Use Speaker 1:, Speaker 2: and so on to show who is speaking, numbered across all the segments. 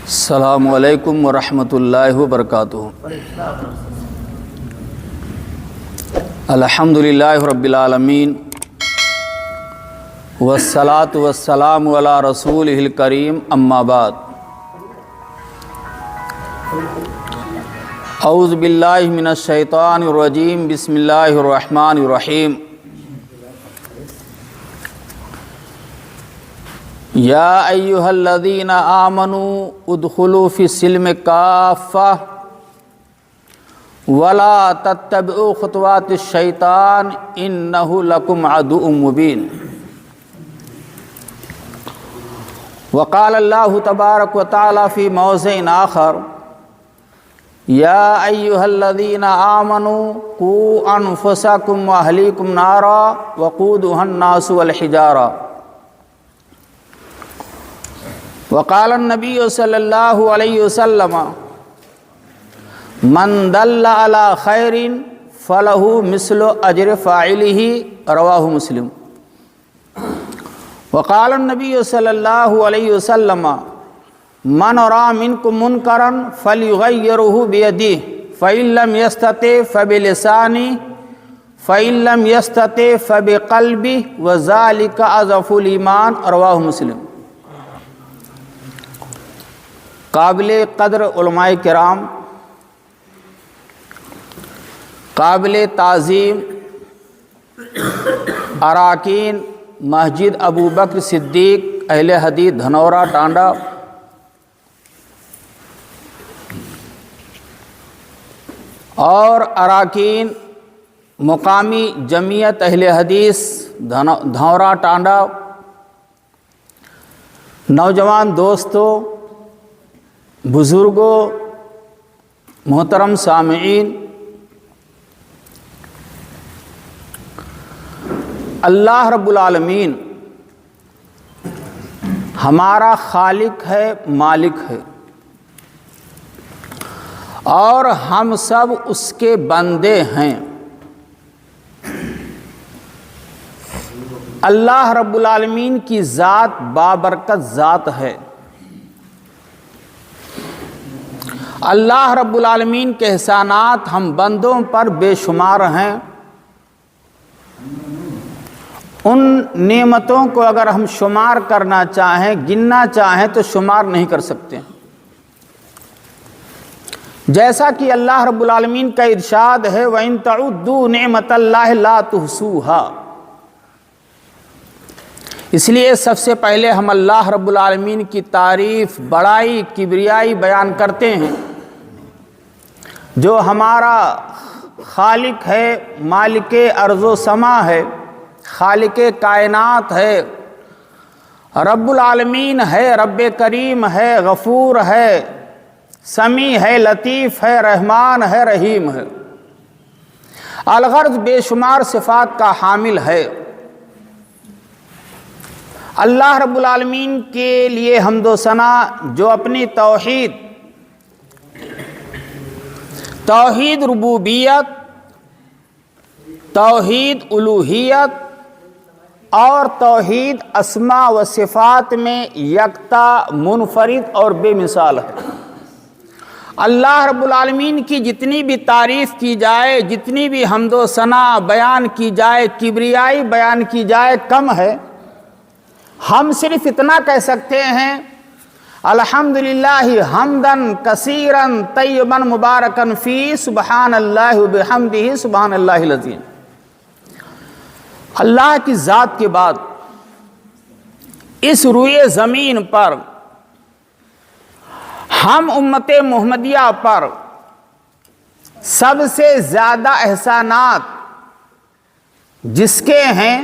Speaker 1: السلام علیکم ورحمۃ اللہ وبرکاتہ۔ الحمد للہ رب العالمین والصلاة والسلام علی رسولہ الکریم، اما بعد۔ اعوذ باللہ من الشیطان الرجیم، بسم اللہ الرحمن الرحیم۔ یا ایہا الذین آمنوا ادخلوا فی السلم کافہ ولا تتبعوا خطوات الشیطان انہ لکم عدو مبین۔ وقال اللہ تبارک وتعالی فی موضع آخر، یا ایہا الذین آمنوا قوا انفسکم واہلیکم نارا وقودها الناس والحجارہ۔ وقال النبی صلی اللہ علیہ وسلم، من دل علی خیر فلہ مثل اجر فاعلہ، رواہ مسلم۔ وقال النبی صلی اللہ علیہ وسلم، من رأى منکم منکرا فلیغیرہ بیدہ فإن لم یستطع فبلسانہ فإن لم یستطع فبقلبہ وذلک اضعف الایمان، رواہ مسلم۔ قابل قدر علماء کرام، قابل تعظیم اراکین مسجد ابو بکر صدیق اہل حدیث دھنورا ٹانڈا، اور اراکین مقامی جمعیت اہل حدیث دھنورا ٹانڈا، نوجوان دوستوں، بزرگوں، محترم سامعین، اللہ رب العالمین ہمارا خالق ہے، مالک ہے، اور ہم سب اس کے بندے ہیں۔ اللہ رب العالمین کی ذات بابرکت ذات ہے۔ اللہ رب العالمین کے احسانات ہم بندوں پر بے شمار ہیں۔ ان نعمتوں کو اگر ہم شمار کرنا چاہیں، گننا چاہیں تو شمار نہیں کر سکتے، جیسا کہ اللہ رب العالمین کا ارشاد ہے، وَإِن تَعُدُّوا نِعْمَةَ اللَّهِ لَا تُحْصُوهَا۔ اس لیے سب سے پہلے ہم اللہ رب العالمین کی تعریف، بڑائی، کبریائی بیان کرتے ہیں، جو ہمارا خالق ہے، مالک ارض و سما ہے، خالق کائنات ہے، رب العالمین ہے، رب کریم ہے، غفور ہے، سمیع ہے، لطیف ہے، رحمان ہے، رحیم ہے، الغرض بے شمار صفات کا حامل ہے۔ اللہ رب العالمین کے لیے حمد و ثنا، جو اپنی توحید ربوبیت، توحید الوہیت اور توحید اسماء و صفات میں یکتا، منفرد اور بے مثال ہے۔ اللہ رب العالمین کی جتنی بھی تعریف کی جائے، جتنی بھی حمد و ثنا بیان کی جائے، کبریائی بیان کی جائے، کم ہے۔ ہم صرف اتنا کہہ سکتے ہیں، الحمدللہ حمدن کثیرن طیبن مبارکن فی، سبحان اللہ وبحمدہ سبحان اللہ العظیم۔ اللہ کی ذات کے بعد اس روئے زمین پر ہم امت محمدیہ پر سب سے زیادہ احسانات جس کے ہیں،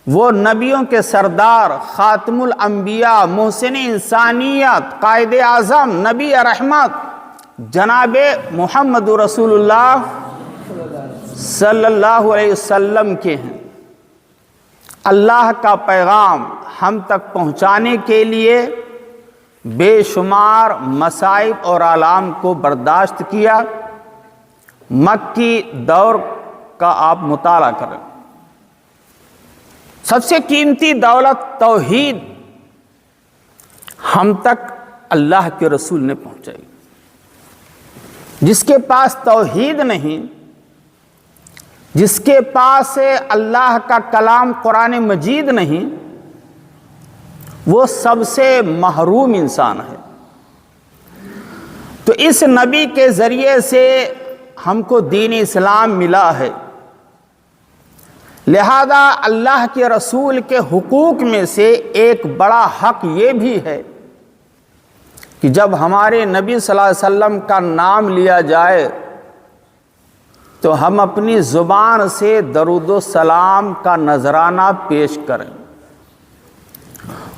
Speaker 1: وہ نبیوں کے سردار، خاتم الانبیاء، محسن انسانیت، قائد اعظم، نبی رحمت، جناب محمد رسول اللہ صلی اللہ علیہ وسلم کے ہیں۔ اللہ کا پیغام ہم تک پہنچانے کے لیے بے شمار مصائب اور آلام کو برداشت کیا۔ مکی دور کا آپ مطالعہ کریں، سب سے قیمتی دولت توحید ہم تک اللہ کے رسول نے پہنچائی۔ جس کے پاس توحید نہیں، جس کے پاس اللہ کا کلام قرآن مجید نہیں، وہ سب سے محروم انسان ہے۔ تو اس نبی کے ذریعے سے ہم کو دین اسلام ملا ہے، لہذا اللہ کے رسول کے حقوق میں سے ایک بڑا حق یہ بھی ہے کہ جب ہمارے نبی صلی اللہ علیہ وسلم کا نام لیا جائے تو ہم اپنی زبان سے درود و سلام کا نذرانہ پیش کریں۔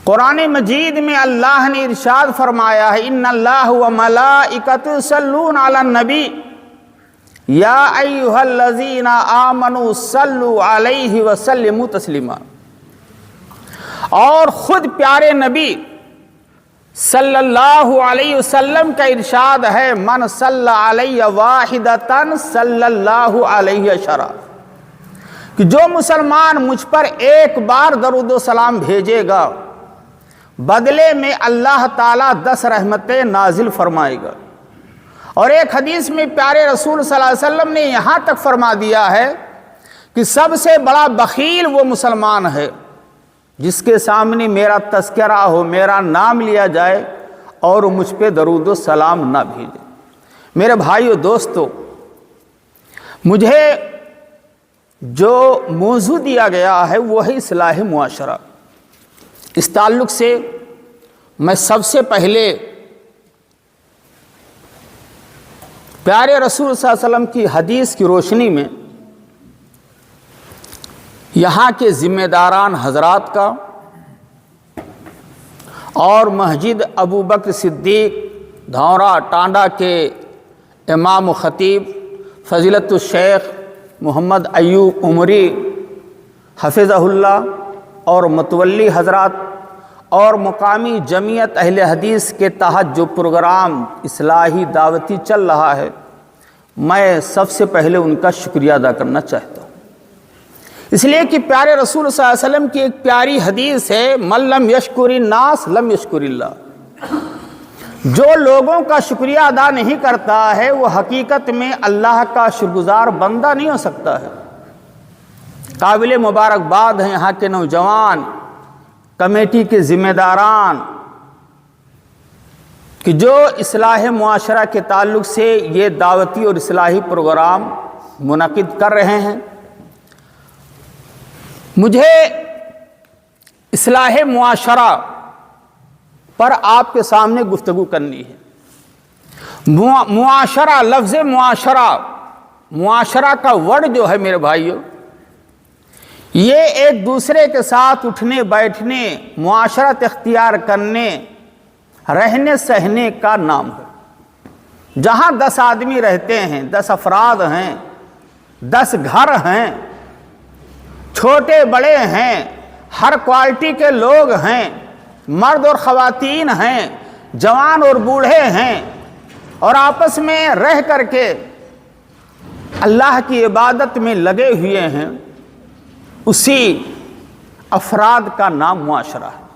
Speaker 1: قرآن مجید میں اللہ نے ارشاد فرمایا ہے، ان اللہ و ملائکۃ یصلون علی النبی یا ایھا الذین آمنوا صلوا علیہ وسلموا تسلیما۔ اور خود پیارے نبی صلی اللہ علیہ وسلم کا ارشاد ہے، من صلی علیہ واحدۃ صلی اللہ علیہ عشرا، کہ جو مسلمان مجھ پر ایک بار درود و سلام بھیجے گا بدلے میں اللہ تعالیٰ 10 رحمتیں نازل فرمائے گا۔ اور ایک حدیث میں پیارے رسول صلی اللہ علیہ وسلم نے یہاں تک فرما دیا ہے کہ سب سے بڑا بخیل وہ مسلمان ہے جس کے سامنے میرا تذکرہ ہو، میرا نام لیا جائے اور مجھ پہ درود و سلام نہ بھیجے۔ میرے بھائیو دوستو، مجھے جو موضوع دیا گیا ہے وہ ہے اصلاح معاشرہ۔ اس تعلق سے میں سب سے پہلے پیارے رسول صلی اللہ علیہ وسلم کی حدیث کی روشنی میں یہاں کے ذمہ داران حضرات کا اور مسجد ابو بکر صدیق دھورا ٹانڈا کے امام و خطیب فضیلت الشیخ محمد ایوب عمری حفظہ اللہ اور متولی حضرات اور مقامی جمعیت اہل حدیث کے تحت جو پروگرام اصلاحی دعوتی چل رہا ہے، میں سب سے پہلے ان کا شکریہ ادا کرنا چاہتا ہوں، اس لیے کہ پیارے رسول صلی اللہ علیہ وسلم کی ایک پیاری حدیث ہے، من لم یشکر الناس لم یشکر اللہ۔ جو لوگوں کا شکریہ ادا نہیں کرتا ہے وہ حقیقت میں اللہ کا شکرگزار بندہ نہیں ہو سکتا ہے۔ قابل مبارکباد ہیں یہاں کے نوجوان، کمیٹی کے ذمہ داران کہ جو اصلاح معاشرہ کے تعلق سے یہ دعوتی اور اصلاحی پروگرام منعقد کر رہے ہیں۔ مجھے اصلاح معاشرہ پر آپ کے سامنے گفتگو کرنی ہے۔ معاشرہ، لفظ معاشرہ کا ورڈ جو ہے میرے بھائیو، یہ ایک دوسرے کے ساتھ اٹھنے بیٹھنے، معاشرت اختیار کرنے، رہنے سہنے کا نام ہے۔ جہاں 10 آدمی رہتے ہیں، 10 افراد ہیں، 10 گھر ہیں، چھوٹے بڑے ہیں، ہر کوالٹی کے لوگ ہیں، مرد اور خواتین ہیں، جوان اور بوڑھے ہیں، اور آپس میں رہ کر کے اللہ کی عبادت میں لگے ہوئے ہیں، اسی افراد کا نام معاشرہ ہے۔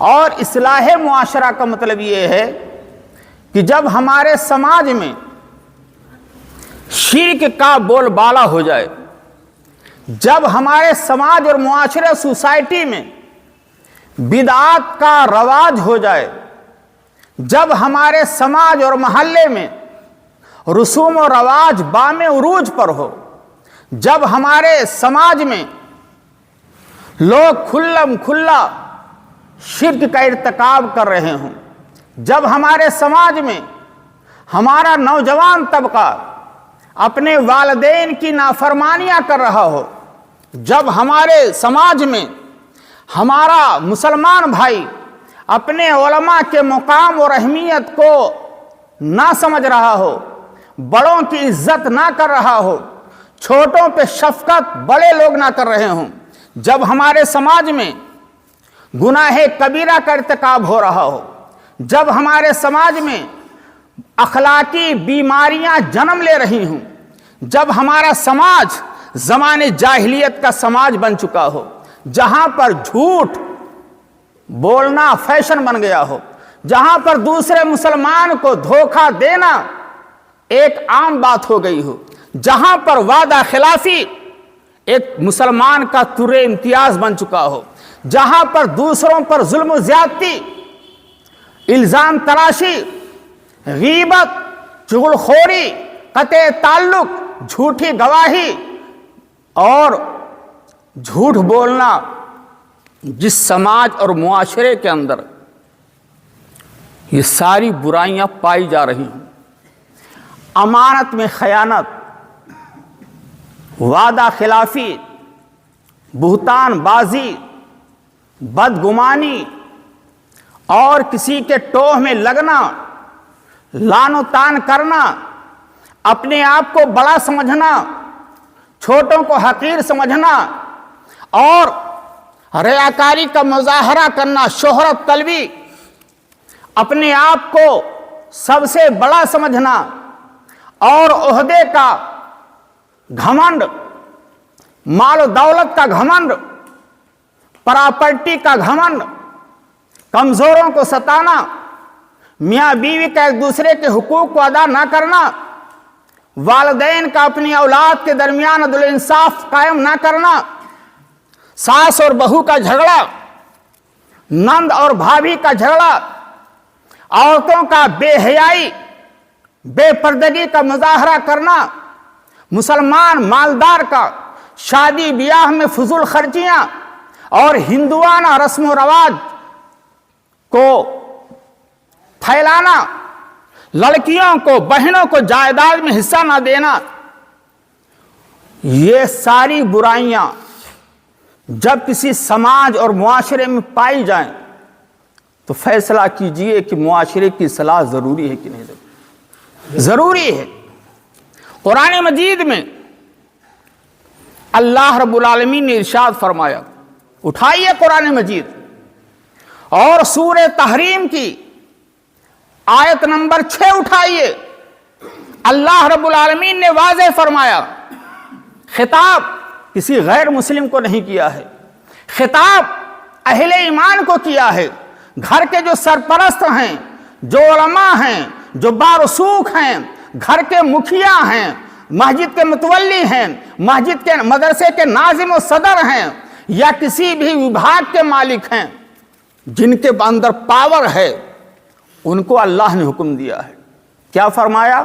Speaker 1: اور اصلاح معاشرہ کا مطلب یہ ہے کہ جب ہمارے سماج میں شرک کا بول بالا ہو جائے، جب ہمارے سماج اور معاشرے سوسائٹی میں بدعات کا رواج ہو جائے، جب ہمارے سماج اور محلے میں رسوم و رواج بام عروج پر ہو، جب ہمارے سماج میں لوگ کھلم کھلا شرک کا ارتکاب کر رہے ہوں، جب ہمارے سماج میں ہمارا نوجوان طبقہ اپنے والدین کی نافرمانیاں کر رہا ہو، جب ہمارے سماج میں ہمارا مسلمان بھائی اپنے علماء کے مقام اور اہمیت کو نہ سمجھ رہا ہو، بڑوں کی عزت نہ کر رہا ہو، چھوٹوں پہ شفقت بڑے لوگ نہ کر رہے ہوں، جب ہمارے سماج میں گناہ کبیرہ کا ارتکاب ہو رہا ہو، جب ہمارے سماج میں اخلاقی بیماریاں جنم لے رہی ہوں، جب ہمارا سماج زمانے جاہلیت کا سماج بن چکا ہو، جہاں پر جھوٹ بولنا فیشن بن گیا ہو، جہاں پر دوسرے مسلمان کو دھوکہ دینا ایک عام بات ہو گئی ہو، جہاں پر وعدہ خلافی ایک مسلمان کا طر امتیاز بن چکا ہو، جہاں پر دوسروں پر ظلم و زیادتی، الزام تراشی، غیبت، چغل خوری، قطع تعلق، جھوٹی گواہی اور جھوٹ بولنا جس سماج اور معاشرے کے اندر یہ ساری برائیاں پائی جا رہی ہیں، امانت میں خیانت، وعدہ خلافی، بہتان بازی، بدگمانی اور کسی کے ٹوہ میں لگنا، لان و تان کرنا، اپنے آپ کو بڑا سمجھنا، چھوٹوں کو حقیر سمجھنا اور ریاکاری کا مظاہرہ کرنا، شہرت طلبی، اپنے آپ کو سب سے بڑا سمجھنا اور عہدے کا گھمنڈ، مال و دولت کا گھمنڈ، پراپرٹی کا گھمنڈ، کمزوروں کو ستانا، میاں بیوی کا ایک دوسرے کے حقوق کو ادا نہ کرنا، والدین کا اپنی اولاد کے درمیان عدل و انصاف قائم نہ کرنا، ساس اور بہو کا جھگڑا، نند اور بھابھی کا جھگڑا، عورتوں کا بے حیائی، بے پردگی کا مظاہرہ کرنا، مسلمان مالدار کا شادی بیاہ میں فضول خرچیاں اور ہندوانہ رسم و رواج کو پھیلانا، لڑکیوں کو، بہنوں کو جائیداد میں حصہ نہ دینا، یہ ساری برائیاں جب کسی سماج اور معاشرے میں پائی جائیں تو فیصلہ کیجئے کہ معاشرے کی اصلاح ضروری ہے کہ نہیں ضروری ہے۔ قرآن مجید میں اللہ رب العالمین نے ارشاد فرمایا، اٹھائیے قرآن مجید اور سورہ تحریم کی آیت نمبر 6 اٹھائیے، اللہ رب العالمین نے واضح فرمایا، خطاب کسی غیر مسلم کو نہیں کیا ہے، خطاب اہل ایمان کو کیا ہے، گھر کے جو سرپرست ہیں، جو علماء ہیں، جو بارسوخ ہیں، گھر کے مکھیا ہیں، مسجد کے متولی ہیں، مسجد کے مدرسے کے ناظم و صدر ہیں، یا کسی بھی وبھاگ کے مالک ہیں، جن کے اندر پاور ہے، ان کو اللہ نے حکم دیا ہے۔ کیا فرمایا؟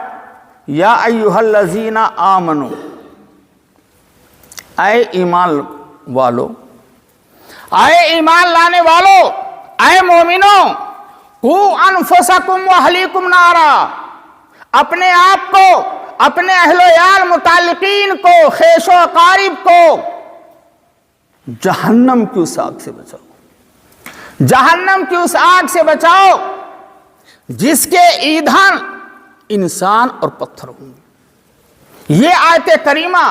Speaker 1: یا ایھا الذین آمنو، اے ایمان والو، اے ایمان لانے والو، اے مومنوں، قوا انفسکم واہلیکم نارا، اپنے آپ کو، اپنے اہل و عیال متعلقین کو، خیش و اقارب کو جہنم کی اس آگ سے بچاؤ، جہنم کی اس آگ سے بچاؤ جس کے ایندھن انسان اور پتھر ہوں گے۔ یہ آیت کریمہ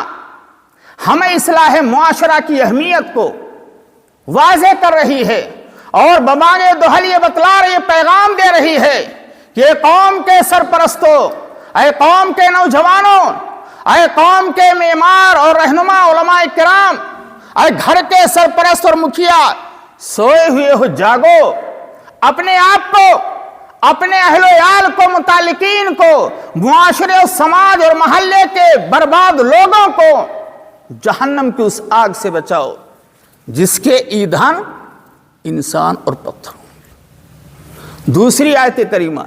Speaker 1: ہمیں اصلاح معاشرہ کی اہمیت کو واضح کر رہی ہے اور بمانے دہل یہ بتلا رہی، یہ پیغام دے رہی ہے کہ اے قوم کے سرپرستوں، اے قوم کے نوجوانوں، اے قوم کے معمار اور رہنما علماء کرام، اے گھر کے سرپرست اور مکھیا، سوئے ہوئے ہو جاگو، اپنے آپ کو، اپنے اہل و عیال کو، متعلقین کو، معاشرے اور سماج اور محلے کے برباد لوگوں کو جہنم کی اس آگ سے بچاؤ جس کے ایندھن انسان اور پتھر ہوں۔ دوسری آیت کریمہ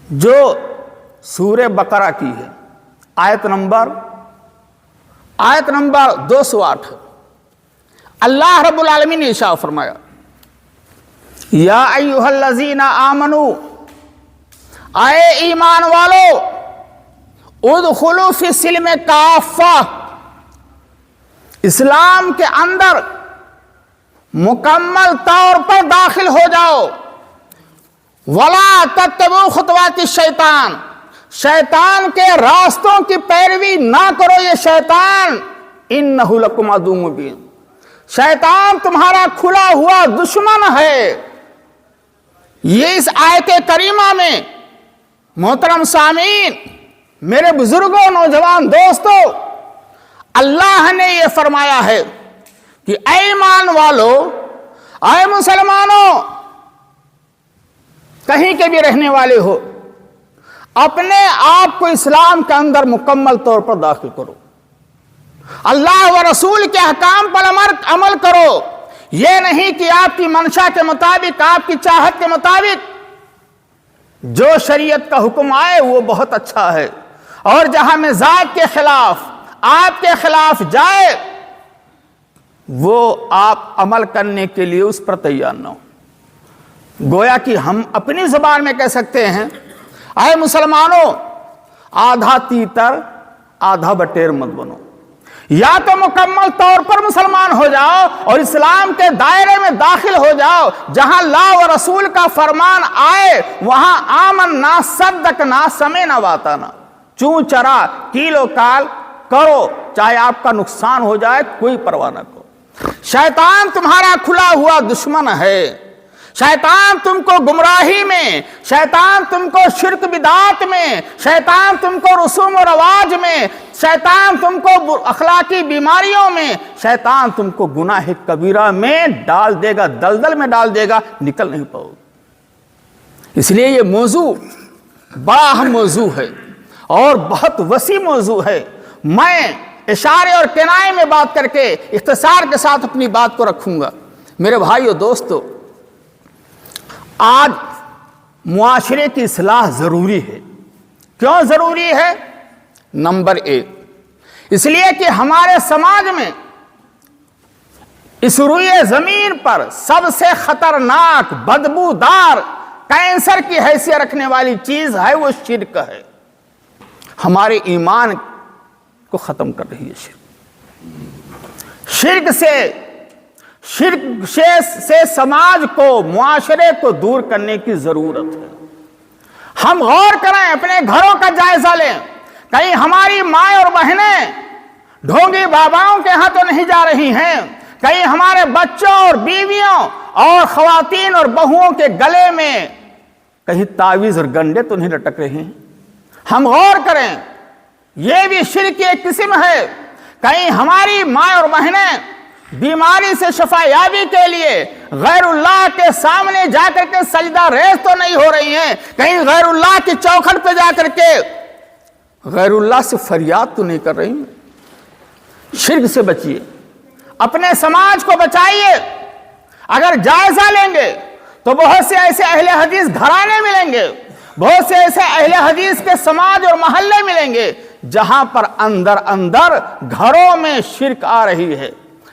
Speaker 1: جو سورہ بقرہ کی ہے، آیت نمبر 208، اللہ رب العالمین نے ارشاد فرمایا، یا ایھا الذین آمنو، اے ایمان والو، ادخلوا فی السلم کافہ، اسلام کے اندر مکمل طور پر داخل ہو جاؤ، ولا تتبعوا خطوات الشیطان، شیطان کے راستوں کی پیروی نہ کرو، یہ شیطان انہ لکم عدو مبین، شیطان تمہارا کھلا ہوا دشمن ہے۔ یہ اس آیت کریمہ میں محترم سامعین، میرے بزرگوں، نوجوان دوستوں، اللہ نے یہ فرمایا ہے کہ اے ایمان والو، اے مسلمانوں، کے بھی رہنے والے ہو، اپنے آپ کو اسلام کے اندر مکمل طور پر داخل کرو، اللہ و رسول کے احکام پر عمل کرو۔ یہ نہیں کہ آپ کی منشا کے مطابق، آپ کی چاہت کے مطابق جو شریعت کا حکم آئے وہ بہت اچھا ہے، اور جہاں مزاج کے خلاف، آپ کے خلاف جائے وہ آپ عمل کرنے کے لیے اس پر تیار نہ ہو۔ گویا کہ ہم اپنی زبان میں کہہ سکتے ہیں، اے مسلمانوں، آدھا تیتر آدھا بٹیر مت بنو، یا تو مکمل طور پر مسلمان ہو جاؤ اور اسلام کے دائرے میں داخل ہو جاؤ، جہاں اللہ و رسول کا فرمان آئے وہاں آمنا صدقنا سمعنا واطعنا، چون چرا کیلو کال کرو، چاہے آپ کا نقصان ہو جائے کوئی پرواہ نہ کرو۔ شیطان تمہارا کھلا ہوا دشمن ہے، شیطان تم کو گمراہی میں، شیطان تم کو شرک بدعات میں، شیطان تم کو رسوم و رواج میں، شیطان تم کو اخلاقی بیماریوں میں، شیطان تم کو گناہ کبیرہ میں ڈال دے گا، دلدل میں ڈال دے گا، نکل نہیں پاؤ گے۔ اس لیے یہ موضوع بڑا اہم موضوع ہے اور بہت وسیع موضوع ہے۔ میں اشارے اور کنایے میں بات کر کے اختصار کے ساتھ اپنی بات کو رکھوں گا۔ میرے بھائیو دوستو، آج معاشرے کی اصلاح ضروری ہے۔ کیوں ضروری ہے؟ نمبر ایک، اس لیے کہ ہمارے سماج میں اس روئے زمین پر سب سے خطرناک، بدبودار، کینسر کی حیثیت رکھنے والی چیز ہے وہ شرک ہے۔ ہمارے ایمان کو ختم کر رہی ہے شرک سے سماج کو، معاشرے کو دور کرنے کی ضرورت ہے۔ ہم غور کریں، اپنے گھروں کا جائزہ لیں، کہیں ہماری مائیں اور بہنیں ڈھونگی باباؤں کے ہاں تو نہیں جا رہی ہیں، کہیں ہمارے بچوں اور بیویوں اور خواتین اور بہوؤں کے گلے میں کہیں تعویذ اور گنڈے تو نہیں لٹک رہے ہیں۔ ہم غور کریں، یہ بھی شرک کی ایک قسم ہے۔ کہیں ہماری مائیں اور بہنیں بیماری سے شفا یابی کے لیے غیر اللہ کے سامنے جا کر کے سجدہ ریز تو نہیں ہو رہی ہیں، کہیں غیر اللہ کی چوکھٹ پہ جا کر کے غیر اللہ سے فریاد تو نہیں کر رہی ہیں۔ شرک سے بچیے، اپنے سماج کو بچائیے۔ اگر جائزہ لیں گے تو بہت سے ایسے اہل حدیث گھرانے ملیں گے، بہت سے ایسے اہل حدیث کے سماج اور محلے ملیں گے جہاں پر اندر گھروں میں شرک آ رہی ہے،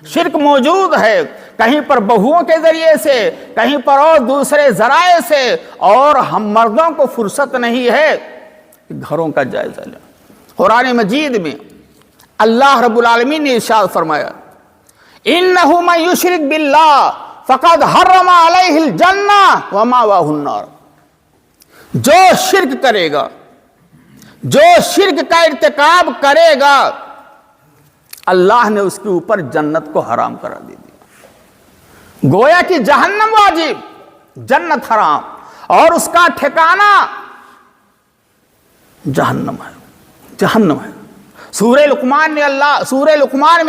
Speaker 1: شرک موجود ہے، کہیں پر بہوؤں کے ذریعے سے، کہیں پر اور دوسرے ذرائع سے، اور ہم مردوں کو فرصت نہیں ہے کہ گھروں کا جائزہ لیں۔ قرآن مجید میں اللہ رب العالمین نے ارشاد فرمایا، اِنَّهُ مَن يُشْرِكْ بِاللَّهِ فَقَدْ حَرَّمَ عَلَيْهِ الْجَنَّةَ وَمَأْوَاهُ النَّارُ، جو شرک کرے گا، جو شرک کا ارتکاب کرے گا، اللہ نے اس کے اوپر جنت کو حرام کرا دے دیا۔ گویا کہ جہنم واجب، جنت حرام، اور اس کا ٹھکانہ جہنم ہے، جہنم ہے۔ سورہ لقمان میں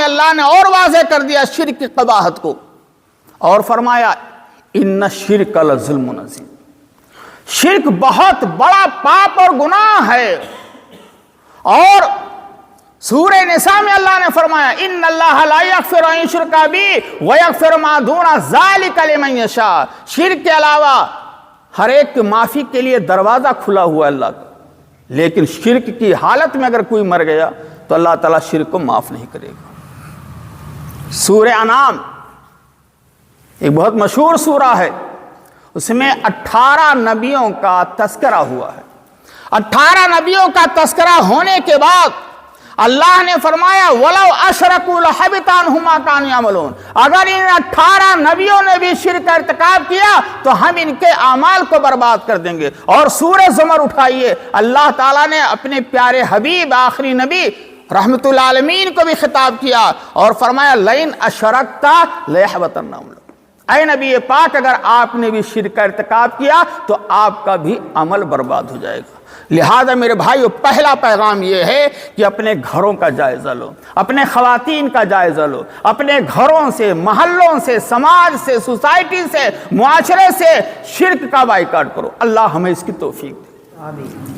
Speaker 1: اللہ نے اور واضح کر دیا شرک کی قباحت کو، اور فرمایا ان الشرک لظلم عظیم، شرک بہت بڑا پاپ اور گناہ ہے۔ اور سورہ نساء میں اللہ نے فرمایا ان اللہ لا یغفر ان یشرک بہ ویغفر ما دون ذلک لمن یشاء، شرک کے علاوہ ہر ایک کی معافی کے لیے دروازہ کھلا ہوا ہے اللہ کا، لیکن شرک کی حالت میں اگر کوئی مر گیا تو اللہ تعالیٰ شرک کو معاف نہیں کرے گا۔ سورہ انعام ایک بہت مشہور سورہ ہے، اس میں 18 نبیوں کا تذکرہ ہوا ہے۔ 18 نبیوں کا تذکرہ ہونے کے بعد اللہ نے فرمایا وَلَوْ أَشْرَكُوا لَحَبِطَ عَنْهُمْ مَا كَانُوا يَعْمَلُونَ، اگر ان 18 نبیوں نے بھی شرک کا ارتکاب کیا تو ہم ان کے اعمال کو برباد کر دیں گے۔ اور سورہ زمر اٹھائیے، اللہ تعالیٰ نے اپنے پیارے حبیب آخری نبی رحمت العالمین کو بھی خطاب کیا اور فرمایا لَئِنْ أَشْرَكْتَ لَيَحْبَطَنَّ عَمَلُكَ، اے نبی پاک اگر آپ نے بھی شرک کا ارتکاب کیا تو آپ کا بھی عمل برباد ہو جائے گا۔ لہذا میرے بھائیو پہلا پیغام یہ ہے کہ اپنے گھروں کا جائزہ لو، اپنے خواتین کا جائزہ لو، اپنے گھروں سے، محلوں سے، سماج سے، سوسائٹی سے، معاشرے سے شرک کا بائیکاٹ کرو۔ اللہ ہمیں اس کی توفیق دے۔
Speaker 2: آمین۔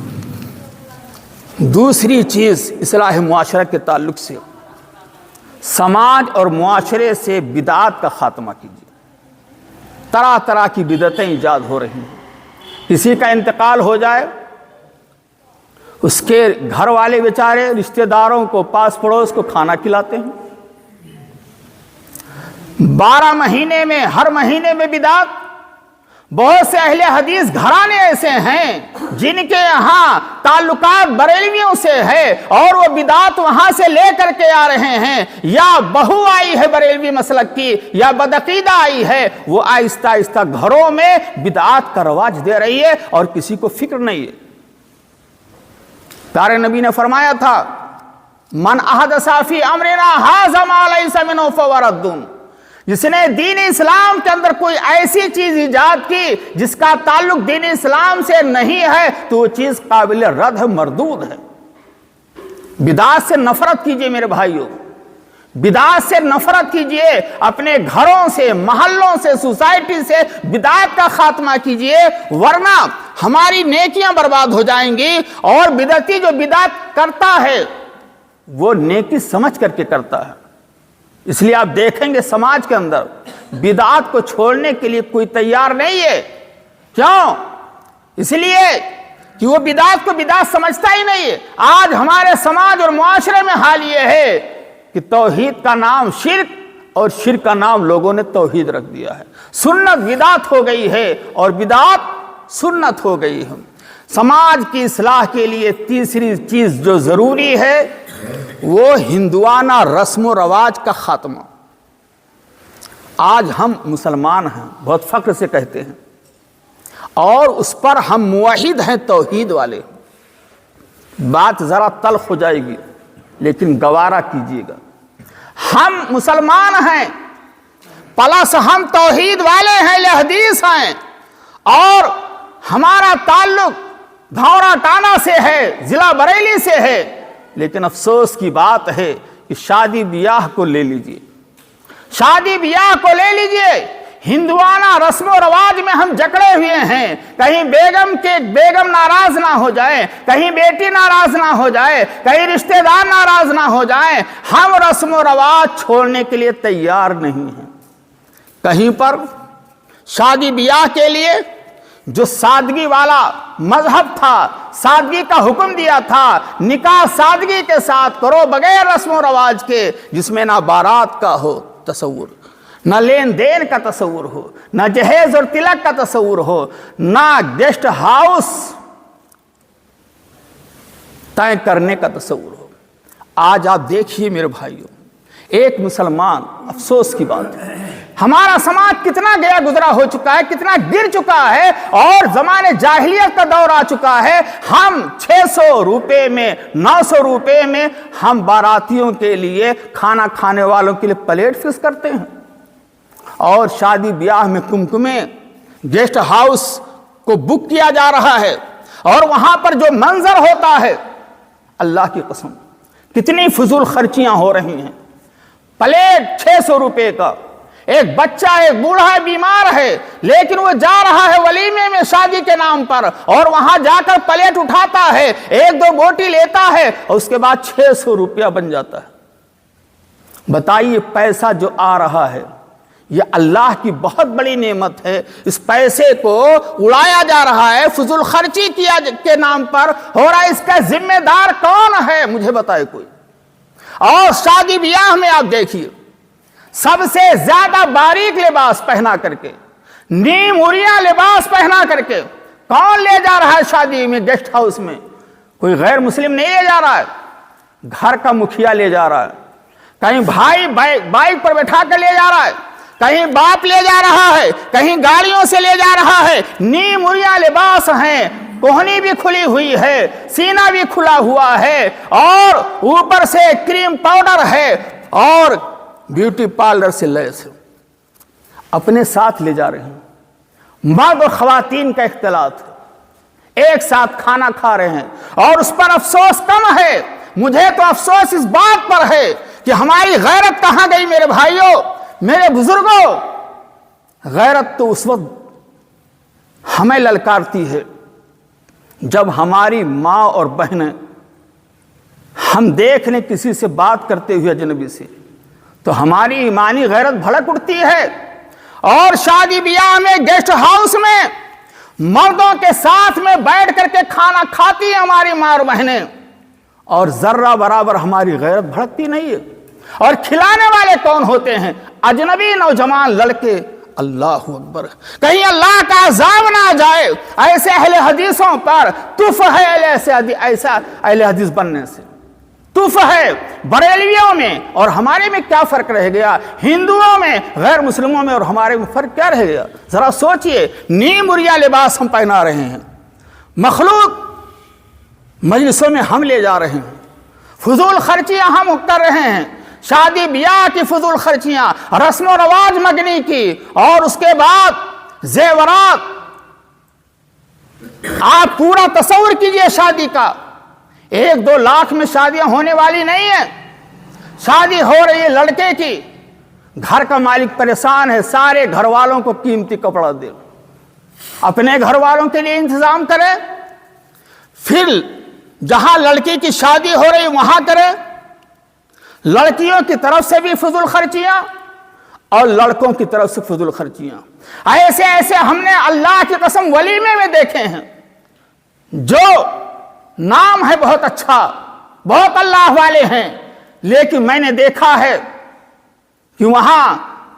Speaker 1: دوسری چیز اصلاح معاشرہ کے تعلق سے سماج اور معاشرے سے بدعات کا خاتمہ کیجیے۔ طرح طرح کی بدعتیں ایجاد ہو رہی ہیں۔ کسی کا انتقال ہو جائے، اس کے گھر والے بیچارے رشتہ داروں کو، پاس پڑوس کو کھانا کھلاتے ہیں۔ 12 مہینے میں، ہر مہینے میں بدعت۔ بہت سے اہل حدیث گھرانے ایسے ہیں جن کے یہاں تعلقات بریلویوں سے ہے اور وہ بدعت وہاں سے لے کر کے آ رہے ہیں، یا بہو آئی ہے بریلوی مسلک کی یا بدعقیدہ آئی ہے، وہ آہستہ آہستہ گھروں میں بدعات کا رواج دے رہی ہے اور کسی کو فکر نہیں ہے۔ پیارے نبی نے فرمایا تھا من احدث فی امرنا ھذا ما لیس منہ فہو رد، جس نے دین اسلام کے اندر کوئی ایسی چیز ایجاد کی جس کا تعلق دین اسلام سے نہیں ہے تو وہ چیز قابل رد ہے، مردود ہے۔ بدعات سے نفرت کیجئے میرے بھائیوں، بدعات سے نفرت کیجئے، اپنے گھروں سے، محلوں سے، سوسائٹی سے بدعات کا خاتمہ کیجئے، ورنہ ہماری نیکیاں برباد ہو جائیں گی۔ اور بدعتی جو بدعت کرتا ہے وہ نیکی سمجھ کر کے کرتا ہے۔ اس لیے آپ دیکھیں گے سماج کے اندر بدعات کو چھوڑنے کے لیے کوئی تیار نہیں ہے۔ کیوں؟ اس لیے کہ وہ بدعات کو بدعت سمجھتا ہی نہیں ہے۔ آج ہمارے سماج اور معاشرے میں حال یہ ہے کہ توحید کا نام شرک اور شرک کا نام لوگوں نے توحید رکھ دیا ہے۔ سنت بدعت ہو گئی ہے اور بدعت سنت ہو گئی ہے۔ سماج کی اصلاح کے لیے تیسری چیز جو ضروری ہے وہ ہندوانہ رسم و رواج کا خاتمہ۔ آج ہم مسلمان ہیں، بہت فخر سے کہتے ہیں، اور اس پر ہم موحد ہیں، توحید والے۔ بات ذرا تلخ ہو جائے گی لیکن گوارا کیجیے گا، ہم مسلمان ہیں پلس ہم توحید والے ہیں، اہل حدیث ہیں، اور ہمارا تعلق دھوڑا ٹانا سے ہے، ضلع بریلی سے ہے، لیکن افسوس کی بات ہے کہ شادی بیاہ کو لے لیجئے، شادی بیاہ کو لے لیجئے، ہندوانہ رسم و رواج میں ہم جکڑے ہوئے ہیں۔ کہیں بیگم ناراض نہ ہو جائے، کہیں بیٹی ناراض نہ ہو جائے، کہیں رشتہ دار ناراض نہ ہو جائیں، ہم رسم و رواج چھوڑنے کے لیے تیار نہیں ہیں۔ کہیں پر شادی بیاہ کے لیے جو سادگی والا مذہب تھا، سادگی کا حکم دیا تھا، نکاح سادگی کے ساتھ کرو بغیر رسم و رواج کے، جس میں نہ بارات کا ہو تصور، نہ لین دین کا تصور ہو، نہ جہیز اور تلک کا تصور ہو، نہ گیسٹ ہاؤس طے کرنے کا تصور ہو۔ آج آپ دیکھیے میرے بھائیوں، ایک مسلمان، افسوس کی بات ہے، ہمارا سماج کتنا گیا گزرا ہو چکا ہے، کتنا گر چکا ہے، اور زمانے جاہلیت کا دور آ چکا ہے۔ ہم 600 روپے میں، 900 روپے میں ہم باراتیوں کے لیے، کھانا کھانے والوں کے لیے پلیٹ فکس کرتے ہیں، اور شادی بیاہ میں کمکمے گیسٹ ہاؤس کو بک کیا جا رہا ہے، اور وہاں پر جو منظر ہوتا ہے، اللہ کی قسم کتنی فضول خرچیاں ہو رہی ہیں۔ پلیٹ 600 روپے کا، ایک بچہ، ایک بوڑھا ہے، بیمار ہے، لیکن وہ جا رہا ہے ولیمے میں شادی کے نام پر، اور وہاں جا کر پلیٹ اٹھاتا ہے، 1-2 بوٹی لیتا ہے، اور اس کے بعد 600 روپیہ بن جاتا ہے۔ بتائیے پیسہ جو آ رہا ہے یہ اللہ کی بہت بڑی نعمت ہے، اس پیسے کو اڑایا جا رہا ہے، فضول خرچی کیا کے نام پر ہو رہا ہے۔ اس کا ذمہ دار کون ہے؟ مجھے بتائے کوئی۔ اور شادی بیاہ میں آپ دیکھیے، سب سے زیادہ باریک لباس پہنا کر کے، نیم اڑیا لباس پہنا کر کے کون لے جا رہا ہے شادی میں، گیسٹ ہاؤس میں؟ کوئی غیر مسلم نہیں لے جا رہا ہے، گھر کا مکھیا لے جا رہا ہے، کہیں بھائی بائک پر بٹھا کر لے جا رہا ہے، کہیں باپ لے جا رہا ہے، کہیں گاڑیوں سے لے جا رہا ہے، نیم اڑیا لباس ہیں، کوہنی بھی کھلی ہوئی ہے، سینہ بھی کھلا ہوا ہے، اور اوپر سے کریم پاؤڈر ہے، اور بیوٹی پارلر سے لیس ہے۔ اپنے ساتھ لے جا رہے ہیں، مرد اور خواتین کا اختلاط ہے، ایک ساتھ کھانا کھا رہے ہیں، اور اس پر افسوس کم ہے۔ مجھے تو افسوس اس بات پر ہے کہ ہماری غیرت کہاں گئی میرے بھائیوں، میرے بزرگوں۔ غیرت تو اس وقت ہمیں للکارتی ہے جب ہماری ماں اور بہنیں ہم دیکھ لیں کسی سے بات کرتے ہوئے اجنبی سے، تو ہماری ایمانی غیرت بھڑک اٹھتی ہے۔ اور شادی بیاہ میں، گیسٹ ہاؤس میں مردوں کے ساتھ میں بیٹھ کر کے کھانا کھاتی ہیں ہماری ماں اور بہنیں، اور ذرہ برابر ہماری غیرت بھڑکتی نہیں ہے۔ اور کھلانے والے کون ہوتے ہیں؟ اجنبی نوجوان لڑکے۔ اللہ اکبر، کہیں اللہ کا عذاب نہ آ جائے ایسے اہل حدیثوں پر۔ تف ہے ایسا اہل حدیث بننے سے، تف ہے۔ بریلویوں میں اور ہمارے میں کیا فرق رہ گیا؟ ہندوؤں میں، غیر مسلموں میں اور ہمارے میں فرق کیا رہ گیا؟ ذرا سوچئے، نیم اریا لباس ہم پہنا رہے ہیں، مخلوق مجلسوں میں ہم لے جا رہے ہیں، فضول خرچیاں ہم کر رہے ہیں، شادی بیاہ کی فضول خرچیاں، رسم و رواج مگنی کی، اور اس کے بعد زیورات۔ آپ پورا تصور کیجئے شادی کا، 1-2 لاکھ میں شادیاں ہونے والی نہیں ہیں۔ شادی ہو رہی ہے لڑکے کی، گھر کا مالک پریشان ہے، سارے گھر والوں کو قیمتی کپڑا دے، اپنے گھر والوں کے لیے انتظام کرے، پھر جہاں لڑکی کی شادی ہو رہی وہاں کرے۔ لڑکیوں کی طرف سے بھی فضول خرچیاں اور لڑکوں کی طرف سے فضول خرچیاں۔ ایسے ایسے ہم نے اللہ کی قسم ولیمے میں دیکھے ہیں، جو نام ہے بہت اچھا، بہت اللہ والے ہیں، لیکن میں نے دیکھا ہے کہ وہاں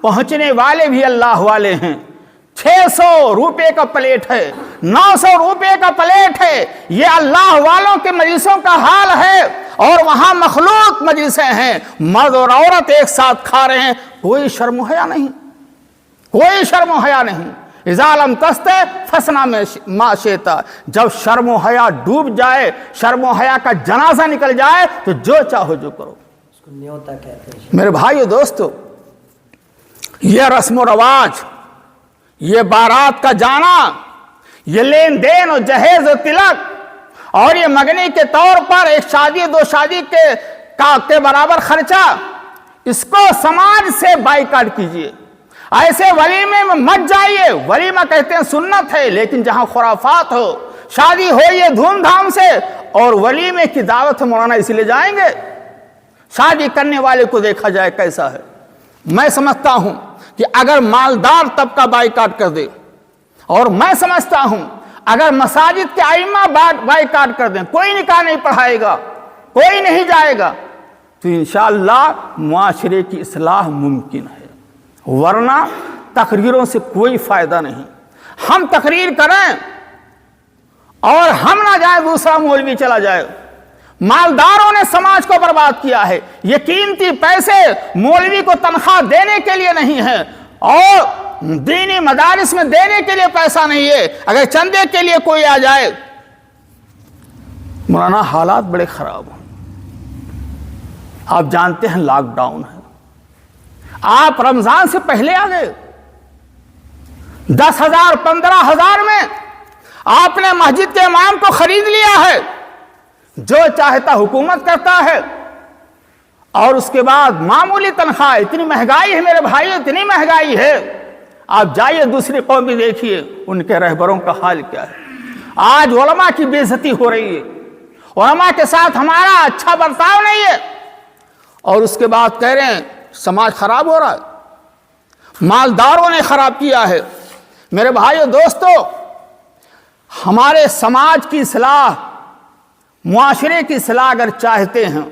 Speaker 1: پہنچنے والے بھی اللہ والے ہیں۔ 600 روپے کا پلیٹ ہے، 900 روپے کا پلیٹ ہے۔ یہ اللہ والوں کے مجلسوں کا حال ہے، اور وہاں مخلوق مجلسیں ہیں، مرد اور عورت ایک ساتھ کھا رہے ہیں، کوئی شرم و حیا نہیں، کوئی شرم و حیا نہیں۔ اذا لم تستح فاصنع ما شئت، جب شرم و حیا ڈوب جائے، شرم و حیا کا جنازہ نکل جائے، تو جو چاہو جو کرو۔
Speaker 2: اس کو نیوتا کہتے ہیں۔
Speaker 1: میرے بھائیو دوستو، یہ رسم و رواج، یہ بارات کا جانا، یہ لین دین اور جہیز و تلک، اور یہ مگنی کے طور پر ایک شادی 2 شادی کے برابر خرچہ، اس کو سماج سے بائیکاٹ کیجئے۔ ایسے ولیمے میں مت جائیے۔ ولیمہ کہتے ہیں سنت ہے، لیکن جہاں خرافات ہو، شادی ہو یہ دھوم دھام سے، اور ولیمے کی دعوت مولانا اسی لے جائیں گے۔ شادی کرنے والے کو دیکھا جائے کیسا ہے۔ میں سمجھتا ہوں کہ اگر مالدار طبقہ بائیکاٹ کر دے، اور میں سمجھتا ہوں اگر مساجد کے ائمہ بائیکاٹ کر دیں، کوئی نکاح نہیں پڑھائے گا، کوئی نہیں جائے گا، تو انشاءاللہ معاشرے کی اصلاح ممکن ہے، ورنہ تقریروں سے کوئی فائدہ نہیں۔ ہم تقریر کریں اور ہم نہ جائیں، دوسرا مولوی چلا جائے۔ مالداروں نے سماج کو برباد کیا ہے۔ یہ قیمتی پیسے مولوی کو تنخواہ دینے کے لیے نہیں ہے، اور دینی مدارس میں دینے کے لیے پیسہ نہیں ہے۔ اگر چندے کے لیے کوئی آ جائے، مولانا حالات بڑے خراب ہیں۔ آپ جانتے ہیں لاک ڈاؤن ہے، آپ رمضان سے پہلے آ گئے، 10,000 15,000 میں آپ نے مسجد کے امام کو خرید لیا ہے، جو چاہتا حکومت کرتا ہے، اور اس کے بعد معمولی تنخواہ۔ اتنی مہنگائی ہے میرے بھائی، اتنی مہنگائی ہے۔ آپ جائیے دوسری قوم بھی دیکھیے، ان کے رہبروں کا حال کیا ہے۔ آج علماء کی بے عزتی ہو رہی ہے، علماء کے ساتھ ہمارا اچھا برتاؤ نہیں ہے، اور اس کے بعد کہہ رہے ہیں سماج خراب ہو رہا ہے، مالداروں نے خراب کیا ہے۔ میرے بھائیو دوستو، ہمارے سماج کی اصلاح، معاشرے کی اصلاح اگر چاہتے ہیں،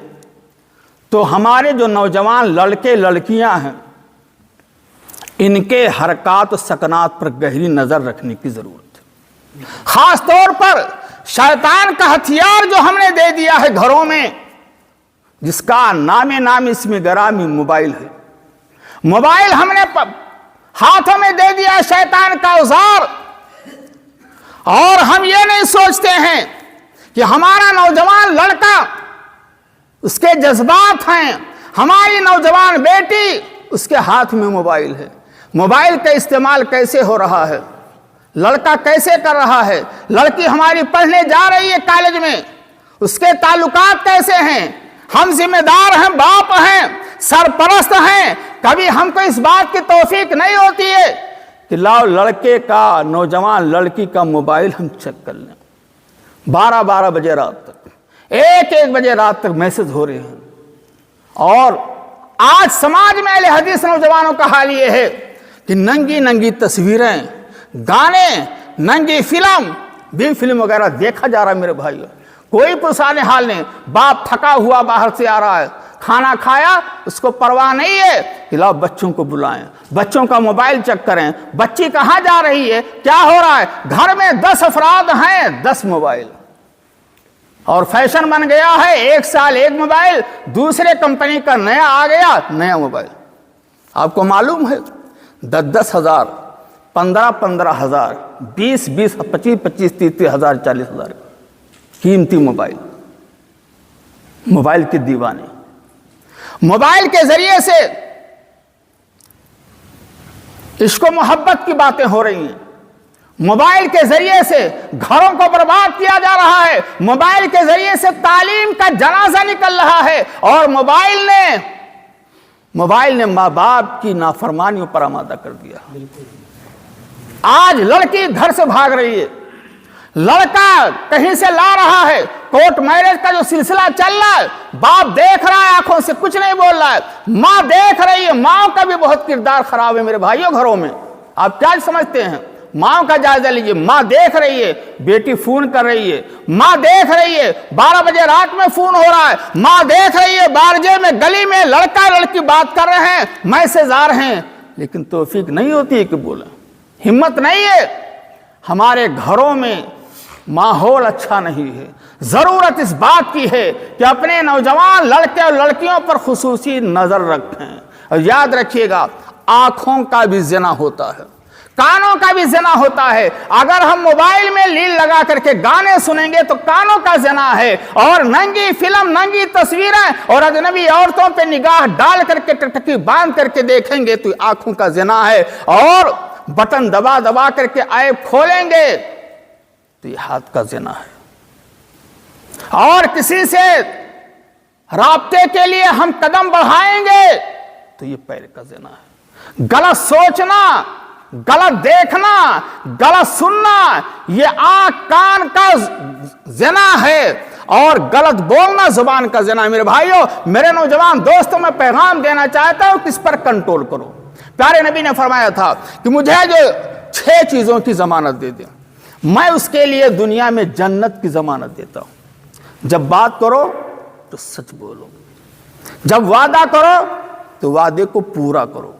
Speaker 1: تو ہمارے جو نوجوان لڑکے لڑکیاں ہیں، ان کے حرکات و سکنات پر گہری نظر رکھنے کی ضرورت ہے۔ خاص طور پر شیطان کا ہتھیار جو ہم نے دے دیا ہے گھروں میں، جس کا نام اسم گرامی موبائل ہے۔ موبائل ہم نے ہاتھوں میں دے دیا شیطان کا اوزار، اور ہم یہ نہیں سوچتے ہیں کہ ہمارا نوجوان لڑکا، اس کے جذبات ہیں، ہماری نوجوان بیٹی، اس کے ہاتھ میں موبائل ہے۔ موبائل کا استعمال کیسے ہو رہا ہے، لڑکا کیسے کر رہا ہے، لڑکی ہماری پڑھنے جا رہی ہے کالج میں، اس کے تعلقات کیسے ہیں، ہم ذمہ دار ہیں، باپ ہیں، سرپرست ہیں، کبھی ہم کو اس بات کی توفیق نہیں ہوتی ہے کہ لاؤ لڑکے کا، نوجوان لڑکی کا موبائل ہم چیک کر لیں۔ 12 بجے رات تک، 1 بجے رات تک میسج ہو رہے ہیں۔ اور آج سماج میں اہل حدیث نوجوانوں کا حال یہ ہے کہ ننگی تصویریں، گانے، ننگی فلم وغیرہ دیکھا جا رہا ہے میرے بھائیو۔ کوئی پرسان حال نہیں، باپ تھکا ہوا باہر سے آ رہا ہے، کھانا کھایا، اس کو پرواہ نہیں ہے کہ لاؤ بچوں کو بلائیں، بچوں کا موبائل چیک کریں، بچی کہاں جا رہی ہے، کیا ہو رہا ہے، گھر میں 10 افراد ہیں، 10 موبائل، اور فیشن بن گیا ہے 1 سال 1 موبائل، دوسرے کمپنی کا نیا آ گیا، نیا موبائل۔ آپ کو معلوم ہے 10 ہزار، 15 ہزار، 20 25 30 ہزار، 40 ہزار قیمتی موبائل کے دیوانے۔ موبائل کے ذریعے سے عشق و محبت کی باتیں ہو رہی ہیں، موبائل کے ذریعے سے گھروں کو برباد کیا جا رہا ہے، موبائل کے ذریعے سے تعلیم کا جنازہ نکل رہا ہے، اور موبائل نے ماں باپ کی نافرمانیوں پر آمادہ کر دیا۔ آج لڑکی گھر سے بھاگ رہی ہے، لڑکا کہیں سے لا رہا ہے، کورٹ میرج کا جو سلسلہ چل رہا ہے، باپ دیکھ رہا ہے، آنکھوں سے کچھ نہیں بول رہا ہے، ماں دیکھ رہی ہے۔ ماں کا بھی بہت کردار خراب ہے میرے بھائیوں گھروں میں۔ آپ کیا سمجھتے ہیں؟ ماں کا جائزہ لیجئے، ماں دیکھ رہی ہے، بیٹی فون کر رہی ہے، ماں دیکھ رہی ہے 12 بجے رات میں فون ہو رہا ہے، ماں دیکھ رہی ہے بارجے میں گلی میں لڑکا لڑکی بات کر رہے ہیں، میسج آ رہے ہیں، لیکن توفیق نہیں ہوتی ہے کہ بولیں، ہمت نہیں ہے۔ ہمارے گھروں میں ماحول اچھا نہیں ہے۔ ضرورت اس بات کی ہے کہ اپنے نوجوان لڑکے اور لڑکیوں پر خصوصی نظر رکھیں، اور یاد رکھیے گا آنکھوں کا بھی زنا ہوتا ہے، کانوں کا بھی زنا ہوتا ہے۔ اگر ہم موبائل میں لیل لگا کر کے گانے سنیں گے تو کانوں کا زنا ہے، اور ننگی فلم، ننگی تصویریں اور اجنبی عورتوں پہ نگاہ ڈال کر کے ٹکٹکی باندھ کر کے دیکھیں گے تو آنکھوں کا زنا ہے، اور بٹن دبا دبا کر کے عیب کھولیں گے تو یہ ہاتھ کا زنا ہے، اور کسی سے رابطے کے لیے ہم قدم بڑھائیں گے تو یہ پیر کا زنا ہے۔ غلط سوچنا، غلط دیکھنا، غلط سننا، یہ آنکھ کان کا زنا ہے، اور غلط بولنا زبان کا زنا ہے۔ میرے بھائیوں، میرے نوجوان دوستوں، میں پیغام دینا چاہتا ہوں کہ اس پر کنٹرول کرو۔ پیارے نبی نے فرمایا تھا کہ مجھے جو 6 چیزوں کی ضمانت دے دیں، میں اس کے لیے دنیا میں جنت کی ضمانت دیتا ہوں۔ جب بات کرو تو سچ بولو، جب وعدہ کرو تو وعدے کو پورا کرو،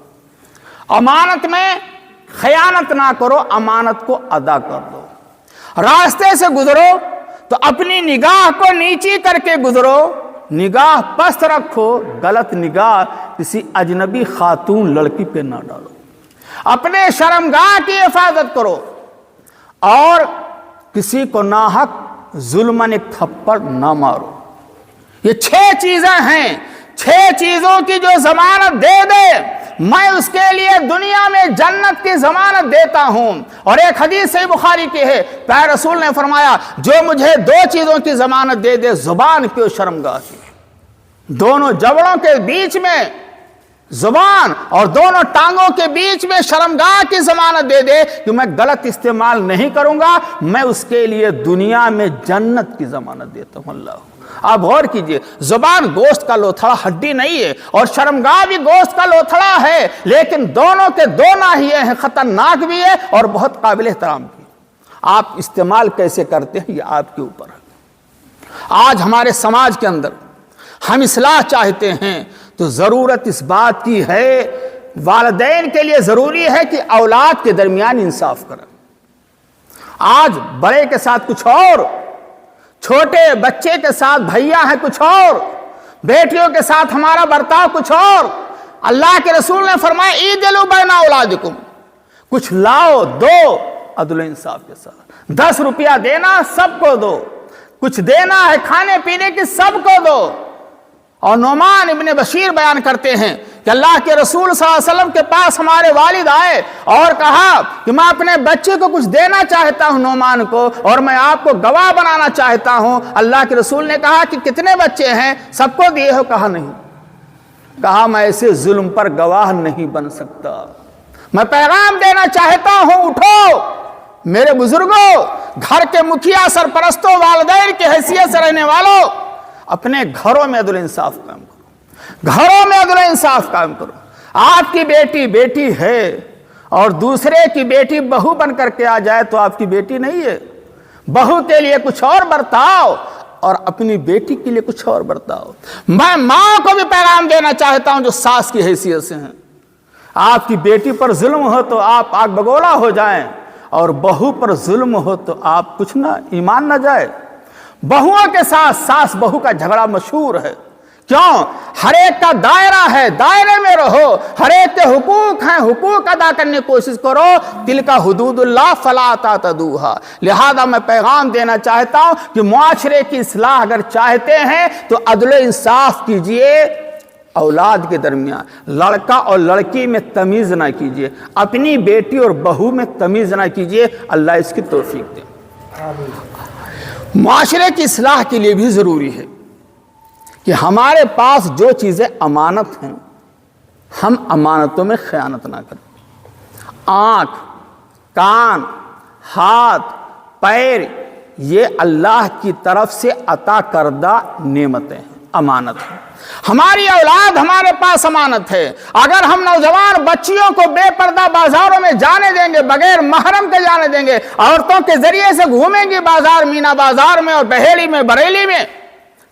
Speaker 1: امانت میں خیانت نہ کرو، امانت کو ادا کر دو، راستے سے گزرو تو اپنی نگاہ کو نیچی کر کے گزرو، نگاہ پست رکھو، غلط نگاہ کسی اجنبی خاتون لڑکی پہ نہ ڈالو، اپنے شرمگاہ کی حفاظت کرو، اور کسی کو ناحق ظلماً ایک تھپڑ نہ مارو۔ یہ 6 چیزیں ہیں، 6 چیزوں کی جو ضمانت دے دے میں اس کے لیے دنیا میں جنت کی ضمانت دیتا ہوں۔ اور ایک حدیث صحیح بخاری کی ہے، پیارے رسول نے فرمایا جو مجھے 2 چیزوں کی ضمانت دے دے، زبان کی اور شرمگاہ کی، دونوں جبڑوں کے بیچ میں زبان اور دونوں ٹانگوں کے بیچ میں شرمگاہ کی ضمانت دے دے کہ میں غلط استعمال نہیں کروں گا، میں اس کے لیے دنیا میں جنت کی ضمانت دیتا ہوں۔ اللہ، آپ غور کیجئے، زبان گوشت کا لوتھڑا ہڈی نہیں ہے، اور شرمگاہ بھی گوشت کا لوتھڑا ہے، لیکن دونوں کے دو ناحیے ہیں، خطرناک بھی ہے اور بہت قابل احترام بھی۔ آپ استعمال کیسے کرتے ہیں یہ آپ کے اوپر ہے۔ آج ہمارے سماج کے اندر ہم اصلاح چاہتے ہیں تو ضرورت اس بات کی ہے، والدین کے لیے ضروری ہے کہ اولاد کے درمیان انصاف کریں۔ آج بڑے کے ساتھ کچھ اور، چھوٹے بچے کے ساتھ بھیا ہے کچھ اور، بیٹیوں کے ساتھ ہمارا برتاؤ کچھ اور۔ اللہ کے رسول نے فرمایا اعدلوا بین اولادکم، کچھ لاؤ دو عدل و انصاف کے ساتھ، 10 روپیہ دینا سب کو دو، کچھ دینا ہے کھانے پینے کی سب کو دو۔ اور نعمان ابن بشیر بیان کرتے ہیں کہ اللہ کے رسول صلی اللہ علیہ وسلم کے پاس ہمارے والد آئے اور کہا کہ میں اپنے بچے کو کچھ دینا چاہتا ہوں نعمان کو، اور میں آپ کو گواہ بنانا چاہتا ہوں۔ اللہ کے رسول نے کہا کہ کتنے بچے ہیں؟ سب کو دیے ہو؟ کہا نہیں۔ کہا میں ایسے ظلم پر گواہ نہیں بن سکتا، میں پیغام دینا چاہتا ہوں، اٹھو میرے بزرگوں، گھر کے مکھیا، سرپرستوں، والدین کی حیثیت سے رہنے والوں، اپنے گھروں میں عدل انصاف قائم کرو، گھروں میں عدل انصاف قائم کرو۔ آپ کی بیٹی بیٹی ہے اور دوسرے کی بیٹی بہو بن کر کے آ جائے تو آپ کی بیٹی نہیں ہے۔ بہو کے لیے کچھ اور برتاؤ اور اپنی بیٹی کے لیے کچھ اور برتاؤ۔ میں ماں کو بھی پیغام دینا چاہتا ہوں جو ساس کی حیثیت سے ہیں، آپ کی بیٹی پر ظلم ہو تو آپ آگ بگولا ہو جائیں، اور بہو پر ظلم ہو تو آپ کچھ نہ ایمان نہ جائے۔ بہوؤں کے ساتھ ساس بہو کا جھگڑا مشہور ہے، کیوں؟ ہر ایک کا دائرہ ہے، دائرے میں رہو، ہر ایک کے حقوق ہیں، حقوق ادا کرنے کی کوشش کرو۔ تلک حدود اللہ فلا تعتدوها۔ لہذا میں پیغام دینا چاہتا ہوں کہ معاشرے کی اصلاح اگر چاہتے ہیں تو عدل و انصاف کیجئے، اولاد کے درمیان لڑکا اور لڑکی میں تمیز نہ کیجئے، اپنی بیٹی اور بہو میں تمیز نہ کیجئے۔ اللہ اس کی توفیق دے۔ معاشرے کی اصلاح کے لیے بھی ضروری ہے کہ ہمارے پاس جو چیزیں امانت ہیں ہم امانتوں میں خیانت نہ کریں۔ آنکھ، کان، ہاتھ، پیر، یہ اللہ کی طرف سے عطا کردہ نعمتیں ہیں، امانت ہیں۔ ہماری اولاد ہمارے پاس امانت ہے۔ اگر ہم نوجوان بچیوں کو بے پردہ بازاروں میں جانے دیں گے، بغیر محرم کے جانے دیں گے، عورتوں کے ذریعے سے گھومیں گی بازار، مینا بازار میں اور بحیلی میں، بریلی میں،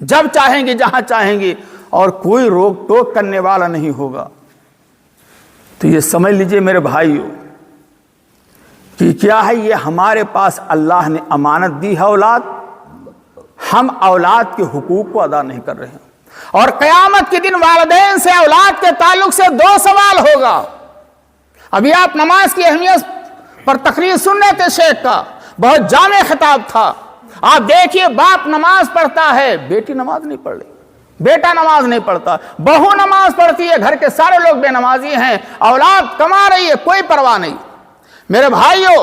Speaker 1: جب چاہیں گی جہاں چاہیں گی، اور کوئی روک ٹوک کرنے والا نہیں ہوگا، تو یہ سمجھ لیجئے میرے بھائیو کہ کیا ہے، یہ ہمارے پاس اللہ نے امانت دی ہے اولاد، ہم اولاد کے حقوق کو ادا نہیں کر رہے ہیں، اور قیامت کے دن والدین سے اولاد کے تعلق سے دو سوال ہوگا۔ ابھی آپ نماز کی اہمیت پر تقریر سن رہے تھے، شیخ کا بہت جامع خطاب تھا۔ آپ دیکھیے، باپ نماز پڑھتا ہے، بیٹی نماز نہیں پڑھ رہی، بیٹا نماز نہیں پڑھتا، بہو نماز پڑھتی ہے، گھر کے سارے لوگ بے نمازی ہیں، اولاد کما رہی ہے، کوئی پرواہ نہیں۔ میرے بھائیو،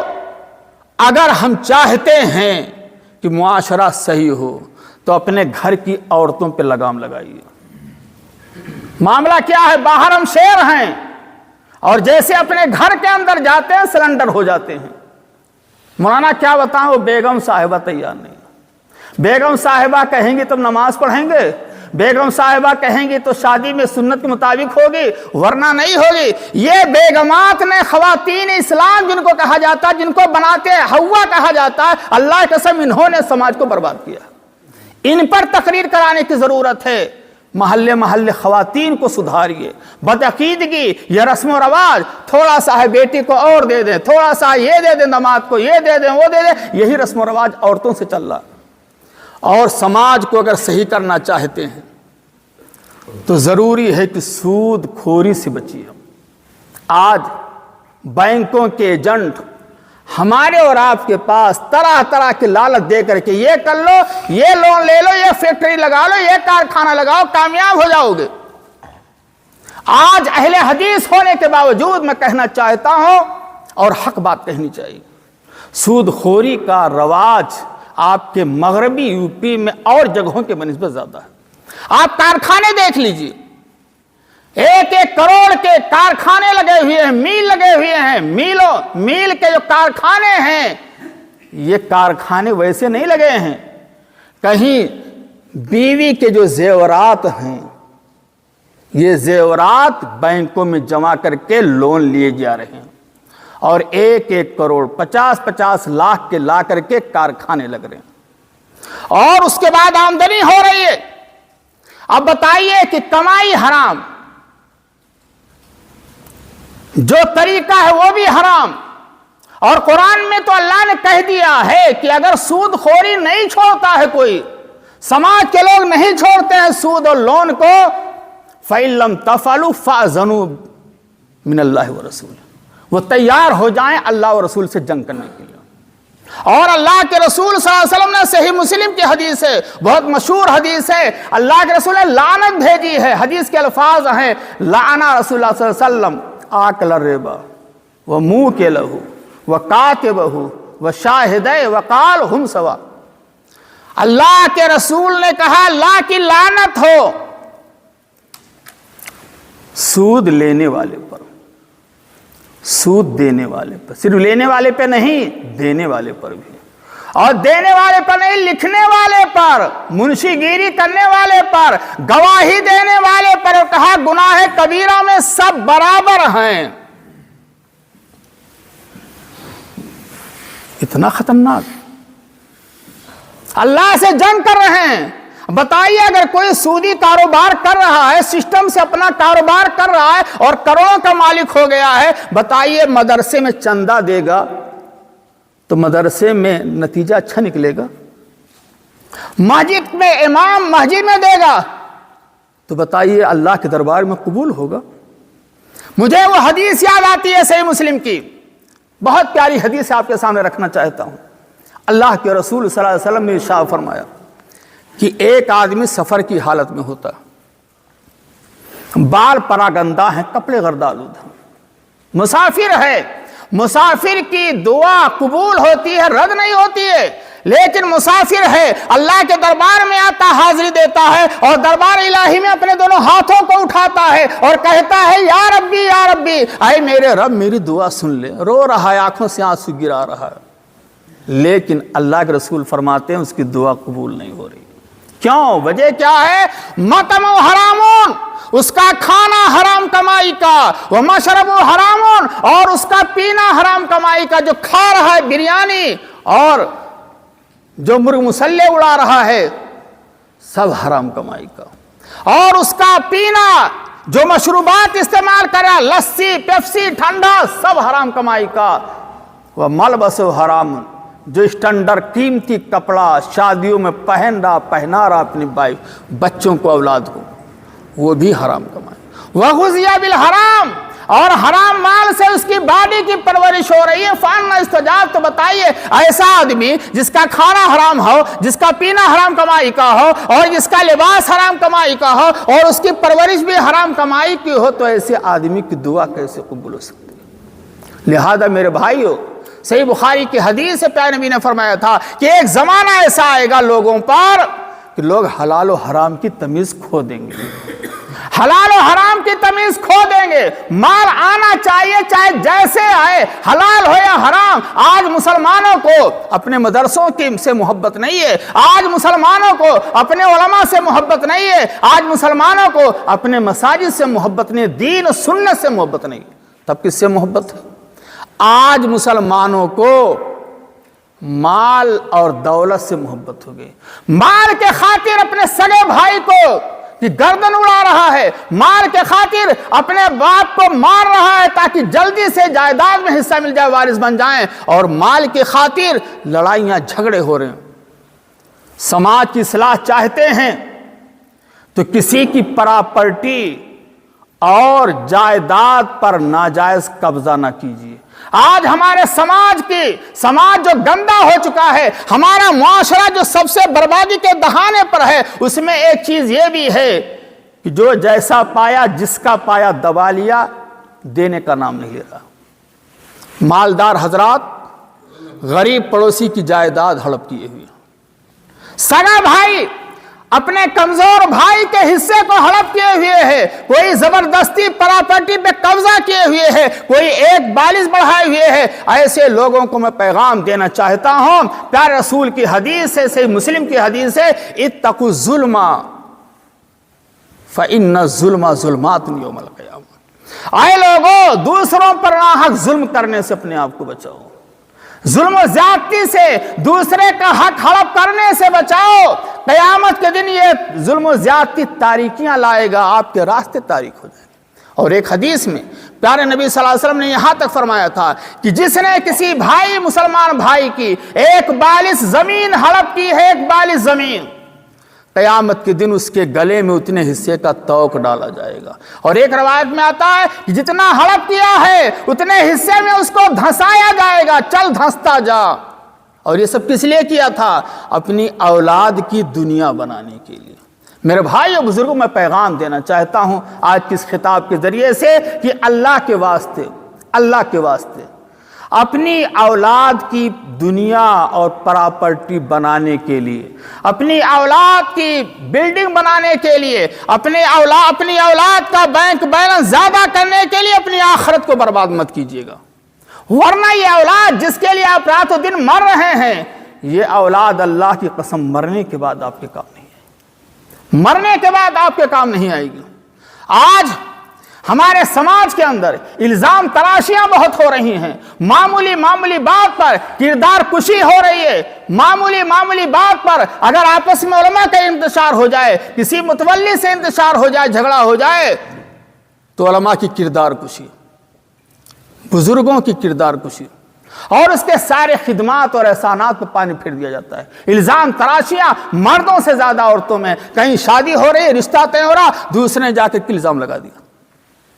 Speaker 1: اگر ہم چاہتے ہیں کہ معاشرہ صحیح ہو تو اپنے گھر کی عورتوں پہ لگام لگائیے۔ معاملہ کیا ہے، باہر ہم شیر ہیں اور جیسے اپنے گھر کے اندر جاتے ہیں سلنڈر ہو جاتے ہیں۔ مولانا کیا بتائیں، وہ بیگم صاحبہ تیار نہیں۔ بیگم صاحبہ کہیں گی تم نماز پڑھیں گے، بیگم صاحبہ کہیں گی تو شادی میں سنت کے مطابق ہوگی، ورنہ نہیں ہوگی۔ یہ بیگمات نے، خواتین اسلام جن کو کہا جاتا ہے، جن کو بناتے ہوا کہا جاتا ہے، اللہ کی قسم انہوں نے سماج کو برباد کیا۔ ان پر تقریر کرانے کی ضرورت ہے۔ محلے محلے خواتین کو سدھاریے۔ بدعقیدگی، یہ رسم و رواج، تھوڑا سا ہے بیٹی کو اور دے دیں، تھوڑا سا یہ دے دیں داماد کو، یہ دے دیں وہ دے دیں، یہی رسم و رواج عورتوں سے چل رہا۔ اور سماج کو اگر صحیح کرنا چاہتے ہیں تو ضروری ہے کہ سود خوری سے بچیے۔ آج بینکوں کے ایجنٹ ہمارے اور آپ کے پاس طرح طرح کے لالچ دے کر کے یہ کر لو، یہ لون لے لو، یہ فیکٹری لگا لو، یہ کارخانہ لگاؤ، کامیاب ہو جاؤ گے۔ آج اہل حدیث ہونے کے باوجود میں کہنا چاہتا ہوں، اور حق بات کہنی چاہیے، سود خوری کا رواج آپ کے مغربی یو پی میں اور جگہوں کے بنسبت زیادہ ہے۔ آپ کارخانے دیکھ لیجئے، ایک ایک کروڑ کے کارخانے لگے ہوئے ہیں، میل لگے ہوئے ہیں، میل کے جو کارخانے ہیں، یہ کارخانے ویسے نہیں لگے ہیں، کہیں بیوی کے جو زیورات ہیں، یہ زیورات بینکوں میں جمع کر کے لون لیے جا رہے ہیں، اور ایک ایک کروڑ 50-50 لاکھ کے لا کر کے کارخانے لگ رہے ہیں، اور اس کے بعد آمدنی ہو رہی ہے۔ اب بتائیے کہ کمائی حرام، جو طریقہ ہے وہ بھی حرام، اور قرآن میں تو اللہ نے کہہ دیا ہے کہ اگر سود خوری نہیں چھوڑتا ہے کوئی، سماج کے لوگ نہیں چھوڑتے ہیں سود اور لون کو، فَإِن لَمْ تَفْعَلُوا فَأْذَنُوا مِنَ اللَّهِ وَرَسُولِهِ، وہ تیار ہو جائیں اللہ اور رسول سے جنگ کرنے کے لیے۔ اور اللہ کے رسول صلی اللہ علیہ وسلم نے صحیح مسلم کی حدیث ہے، بہت مشہور حدیث ہے، اللہ کے رسول نے لعنت بھیجی ہے، حدیث کے الفاظ ہیں لعنا رسول اللہ صلی اللہ علیہ وسلم آکل الربا وموکلہ وکاتبہ وشاہدہ وقال ہم سوا۔ اللہ کے رسول نے کہا اللہ کی لعنت ہو سود لینے والے پر، سود دینے والے پر، صرف لینے والے پہ نہیں، دینے والے پر بھی، اور دینے والے پر نہیں، لکھنے والے پر، منشی گیری کرنے والے پر، گواہی دینے والے پر، اور کہا گناہ کبیرہ میں سب برابر ہیں۔ اتنا خطرناک، اللہ سے جنگ کر رہے ہیں۔ بتائیے اگر کوئی سودی کاروبار کر رہا ہے، سسٹم سے اپنا کاروبار کر رہا ہے اور کروڑوں کا مالک ہو گیا ہے، بتائیے مدرسے میں چندہ دے گا تو مدرسے میں نتیجہ اچھا نکلے گا؟ مسجد میں امام مسجد میں دے گا تو بتائیے اللہ کے دربار میں قبول ہوگا؟ مجھے وہ حدیث یاد آتی ہے صحیح مسلم کی، بہت پیاری حدیث آپ کے سامنے رکھنا چاہتا ہوں۔ اللہ کے رسول صلی اللہ علیہ وسلم نے ارشاد فرمایا کہ ایک آدمی سفر کی حالت میں ہوتا، بال پراگندہ ہیں، کپڑے گردالود ہیں، مسافر ہے، مسافر کی دعا قبول ہوتی ہے، رد نہیں ہوتی ہے، لیکن مسافر ہے، اللہ کے دربار میں آتا، حاضری دیتا ہے اور دربار الہی میں اپنے دونوں ہاتھوں کو اٹھاتا ہے اور کہتا ہے یا ربی یا ربی، اے میرے رب میری دعا سن لے، رو رہا ہے، آنکھوں سے آنسو گرا رہا ہے، لیکن اللہ کے رسول فرماتے ہیں اس کی دعا قبول نہیں ہو رہی۔ کیوں؟ وجہ کیا ہے؟ مطعمہ حرامون، اس کا کھانا حرام کمائی کا، ومشرب حرامون، اور اس کا پینا حرام کمائی کا، جو کھا رہا ہے بریانی اور جو مرغ مسلح اڑا رہا ہے سب حرام کمائی کا، اور اس کا پینا جو مشروبات استعمال کر رہا، لسی پیپسی ٹھنڈا، سب حرام کمائی کا، وملبس حرام، جو اسٹینڈرڈ قیمتی کپڑا شادیوں میں پہنا رہا اپنی بچوں کو اولاد کو، وہ بھی حرام کمائی، وغذی بالحرام، اور حرام مال سے اس کی باڈی کی پرورش ہو رہی ہے، فانا استجاب۔ تو بتائیے ایسا آدمی جس کا کھانا حرام ہو، جس کا پینا حرام کمائی کا ہو، اور جس کا لباس حرام کمائی کا ہو، اور اس کی پرورش بھی حرام کمائی کی ہو، تو ایسے آدمی کی دعا کیسے قبول ہو سکتی ہے؟ لہذا میرے بھائیو، صحیح بخاری کی حدیث سے پیارے نبی نے فرمایا تھا کہ ایک زمانہ ایسا آئے گا لوگوں پر کہ لوگ حلال و حرام کی تمیز کھو دیں گے، حلال و حرام کی تمیز کھو دیں گے۔ مال آنا چاہیے چاہے جیسے آئے، حلال ہو یا حرام۔ آج مسلمانوں کو اپنے مدرسوں سے محبت نہیں ہے، آج مسلمانوں کو اپنے علماء سے محبت نہیں ہے، آج مسلمانوں کو اپنے مساجد سے محبت نہیں، دین و سنت سے محبت نہیں، تب کس سے محبت ہے؟ آج مسلمانوں کو مال اور دولت سے محبت ہو گئی، مال کے خاطر اپنے سگے بھائی کو کہ گردن اڑا رہا ہے، مال کے خاطر اپنے باپ کو مار رہا ہے تاکہ جلدی سے جائیداد میں حصہ مل جائے، وارث بن جائیں، اور مال کی خاطر لڑائیاں جھگڑے ہو رہے ہیں۔ سماج کی اصلاح چاہتے ہیں تو کسی کی پراپرٹی اور جائیداد پر ناجائز قبضہ نہ کیجیے۔ آج ہمارے سماج جو گندا ہو چکا ہے، ہمارا معاشرہ جو سب سے بربادی کے دہانے پر ہے، اس میں ایک چیز یہ بھی ہے کہ جو جیسا پایا جس کا پایا دبا لیا، دینے کا نام نہیں لے رہا۔ مالدار حضرات غریب پڑوسی کی جائیداد ہڑپ کیے ہوئے، سگا بھائی اپنے کمزور بھائی کے حصے کو ہڑپ کیے ہوئے ہے، کوئی زبردستی پراپرٹی پہ قبضہ کیے ہوئے ہے، کوئی ایک بالش بڑھائے ہوئے ہے۔ ایسے لوگوں کو میں پیغام دینا چاہتا ہوں، پیارے رسول کی حدیث ہے، صحیح مسلم کی حدیث ہے، اتقوا الظلم فإن الظلم ظلمات یوم القیامہ۔ اے لوگوں، دوسروں پر ناحق ظلم کرنے سے اپنے آپ کو بچاؤ، ظلم و زیادتی سے، دوسرے کا حق ہڑپ کرنے سے بچاؤ۔ قیامت کے دن یہ ظلم و زیادتی تاریکیاں لائے گا، آپ کے راستے تاریک ہو جائیں گے۔ اور ایک حدیث میں پیارے نبی صلی اللہ علیہ وسلم نے یہاں تک فرمایا تھا کہ جس نے کسی بھائی مسلمان بھائی کی ایک بالش زمین ہڑپ کی ہے، ایک بالش زمین، قیامت کے دن اس کے گلے میں اتنے حصے کا توق ڈالا جائے گا۔ اور ایک روایت میں آتا ہے کہ جتنا ہڑپ کیا ہے اتنے حصے میں اس کو دھنسایا جائے گا، چل دھنستا جا۔ اور یہ سب کس لیے کیا تھا؟ اپنی اولاد کی دنیا بنانے کے لیے۔ میرے بھائی اور بزرگوں، میں پیغام دینا چاہتا ہوں آج کے اس خطاب کے ذریعے سے کہ اللہ کے واسطے اپنی اولاد کی دنیا اور پراپرٹی بنانے کے لیے، اپنی اولاد کی بلڈنگ بنانے کے لیے، اپنی اولاد کا بینک بیلنس زیادہ کرنے کے لیے اپنی آخرت کو برباد مت کیجیے گا، ورنہ یہ اولاد جس کے لیے آپ رات و دن مر رہے ہیں، یہ اولاد اللہ کی قسم مرنے کے بعد آپ کے کام نہیں آئے گی، مرنے کے بعد آپ کے کام نہیں آئے گی۔ آج ہمارے سماج کے اندر الزام تراشیاں بہت ہو رہی ہیں، معمولی بات پر کردار کشی ہو رہی ہے، معمولی بات پر اگر آپس میں علماء کا انتشار ہو جائے، کسی متولی سے انتشار ہو جائے، جھگڑا ہو جائے، تو علماء کی کردار کشی، بزرگوں کی کردار کشی، اور اس کے سارے خدمات اور احسانات پر پانی پھیر دیا جاتا ہے۔ الزام تراشیاں مردوں سے زیادہ عورتوں میں، کہیں شادی ہو رہی ہے، رشتہ طے ہو رہا، دوسرے نے جا کے الزام لگا دیا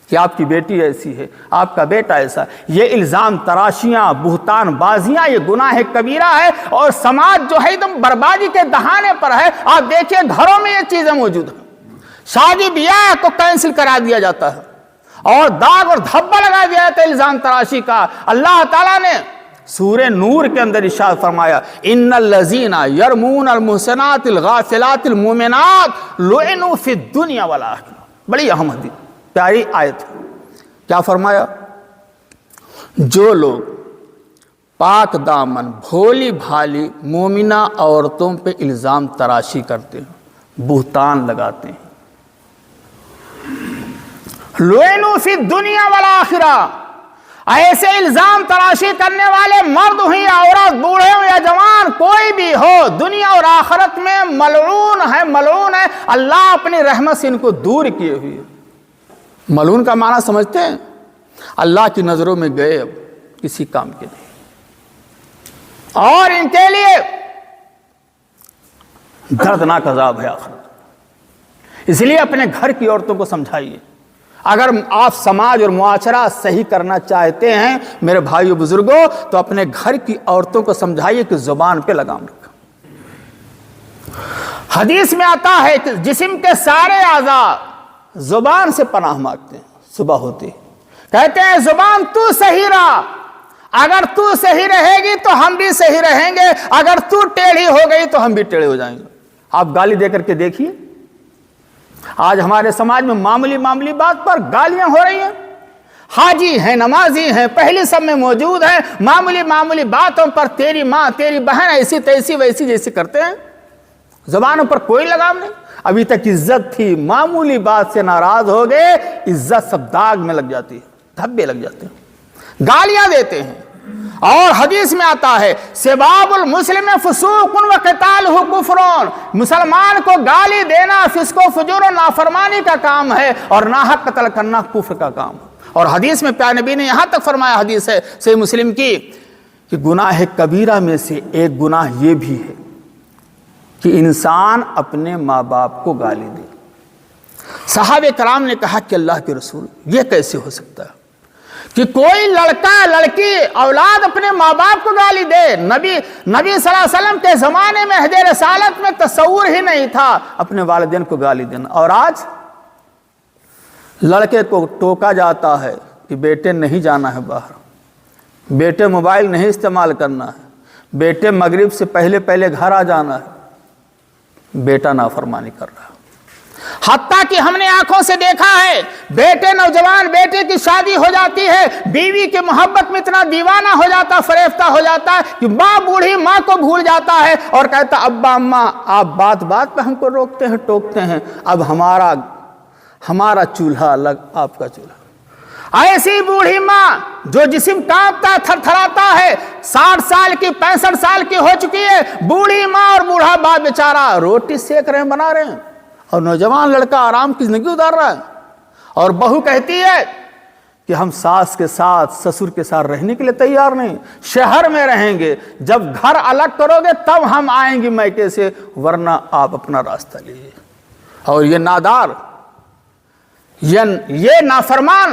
Speaker 1: کہ آپ کی بیٹی ایسی ہے، آپ کا بیٹا ایسا ہے۔ یہ الزام تراشیاں، بہتان بازیاں، یہ گناہ کبیرہ ہے، اور سماج جو ہے ایک دم بربادی کے دہانے پر ہے۔ آپ دیکھیں گھروں میں یہ چیزیں موجود ہیں، شادی بیاہ کو کینسل کرا دیا جاتا ہے اور داغ اور دھبا لگا دیا جاتا ہے الزام تراشی کا۔ اللہ تعالیٰ نے سورہ نور کے اندر ارشاد فرمایا، ان الذین یرمون المحصنات الغافلات المؤمنات لعنوا فی الدنیا والآخرہ۔ بڑی اہم حدیث، پیاری آیت ہے۔ کیا فرمایا؟ جو لوگ پاک دامن بھولی بھالی مومنہ عورتوں پہ الزام تراشی کرتے ہیں، بہتان لگاتے ہیں، لعنوا فی الدنیا والآخرہ، ایسے الزام تراشی کرنے والے مرد ہوں یا عورت، بوڑھے ہوں یا جوان، کوئی بھی ہو، دنیا اور آخرت میں ملعون ہے۔ اللہ اپنی رحمت سے ان کو دور کیے ہوئے۔ ملعون کا معنی سمجھتے ہیں؟ اللہ کی نظروں میں گئے، اب کسی کام کے نہیں، اور ان کے لیے دردناک عذاب ہے آخرت۔ اس لیے اپنے گھر کی عورتوں کو سمجھائیے۔ اگر آپ سماج اور معاشرہ صحیح کرنا چاہتے ہیں میرے بھائیو بزرگوں، تو اپنے گھر کی عورتوں کو سمجھائیے کہ زبان پہ لگام رکھا۔ حدیث میں آتا ہے کہ جسم کے سارے اعضاء زبان سے پناہ مانگتے ہیں، صبح ہوتی کہتے ہیں زبان تو صحیح رہا، اگر تو صحیح رہے گی تو ہم بھی صحیح رہیں گے، اگر تو ٹیڑھی ہو گئی تو ہم بھی ٹیڑھے ہو جائیں گے۔ آپ گالی دے کر کے دیکھیے، آج ہمارے سماج میں معمولی بات پر گالیاں ہو رہی ہیں۔ حاجی ہیں، نمازی ہیں، پہلی سب میں موجود ہیں، معمولی باتوں پر تیری ماں، تیری بہن، ایسی تیسی ویسی جیسی کرتے ہیں، زبانوں پر کوئی لگام نہیں۔ ابھی تک عزت تھی، معمولی بات سے ناراض ہو گئے، عزت سب داغ میں لگ جاتی ہے، دھبے لگ جاتے ہیں، گالیاں دیتے ہیں۔ اور حدیث میں آتا ہے سباب المسلم فسوق و قتالہ کفر، مسلمان کو گالی دینا فسق و فجور و نافرمانی کا کام ہے، اور ناحق قتل کرنا کفر کا کام ہے۔ اور حدیث میں پیارے نبی نے یہاں تک فرمایا، حدیث ہے صحیح مسلم کی، کہ گناہ کبیرہ میں سے ایک گناہ یہ بھی ہے کہ انسان اپنے ماں باپ کو گالی دے۔ صحابہ کرام نے کہا کہ اللہ کے رسول، یہ کیسے ہو سکتا ہے کہ کوئی لڑکا لڑکی اولاد اپنے ماں باپ کو گالی دے؟ نبی صلی اللہ علیہ وسلم کے زمانے میں عہد رسالت میں تصور ہی نہیں تھا اپنے والدین کو گالی دینا، اور آج لڑکے کو ٹوکا جاتا ہے کہ بیٹے نہیں جانا ہے باہر، بیٹے موبائل نہیں استعمال کرنا ہے، بیٹے مغرب سے پہلے گھر آ جانا ہے، بیٹا نافرمانی کر رہا ہے۔ حتیٰ کہ ہم نے آنکھوں سے دیکھا ہے، بیٹے نوجوان بیٹے کی شادی ہو جاتی ہے، بیوی کی محبت میں اتنا دیوانہ ہو جاتا، فریفتہ ہو جاتا ہے کہ ماں، بوڑھی ماں کو بھول جاتا ہے اور کہتا ابا اماں آپ بات پہ ہم کو روکتے ہیں، ٹوکتے ہیں، اب ہمارا چولہا الگ، آپ کا چولہا۔ ایسی بوڑھی ماں جو جسم کانپتا تھر تھراتا ہے، 60 سال کی 65 سال کی ہو چکی ہے، بوڑھی ماں اور بوڑھا باپ بیچارہ روٹی سیک رہے ہیں، بنا رہے ہیں، اور نوجوان لڑکا آرام کی زندگی گزار رہا ہے، اور بہو کہتی ہے کہ ہم ساس کے ساتھ سسر کے ساتھ رہنے کے لیے تیار نہیں، شہر میں رہیں گے، جب گھر الگ کرو گے تب ہم آئیں گے میکے سے، ورنہ آپ اپنا راستہ لیجیے۔ اور یہ نادار، یہ نافرمان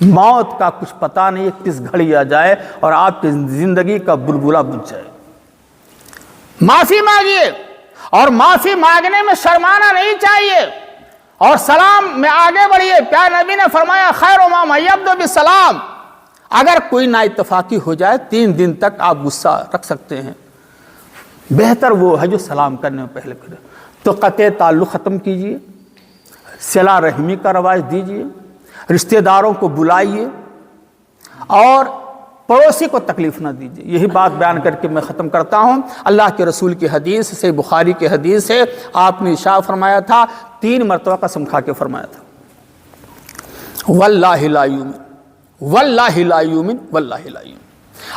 Speaker 1: موت کا کچھ پتہ نہیں کس گھڑی آ جائے اور آپ کی زندگی کا بلبلہ بجھ جائے۔ معافی مانگیے، اور معافی مانگنے میں شرمانا نہیں چاہیے، اور سلام میں آگے بڑھیے۔ پیارے نبی نے فرمایا خیر ما یبدؤ بالسلام، اگر کوئی نا اتفاقی ہو جائے 3 دن تک آپ غصہ رکھ سکتے ہیں، بہتر وہ ہے جو سلام کرنے میں پہلے کرے۔ تو قطع تعلق ختم کیجیے، صلہ رحمی کا رواج دیجیے، رشتہ داروں کو بلائیے، اور پڑوسی کو تکلیف نہ دیجیے۔ یہی بات بیان کر کے میں ختم کرتا ہوں۔ اللہ کے رسول کی حدیث سے، بخاری کی حدیث ہے، آپ نے ارشاد فرمایا تھا، 3 مرتبہ قسم کھا کے فرمایا تھا، واللہ لا یؤمن، واللہ لا یؤمن، واللہ لا یؤمن،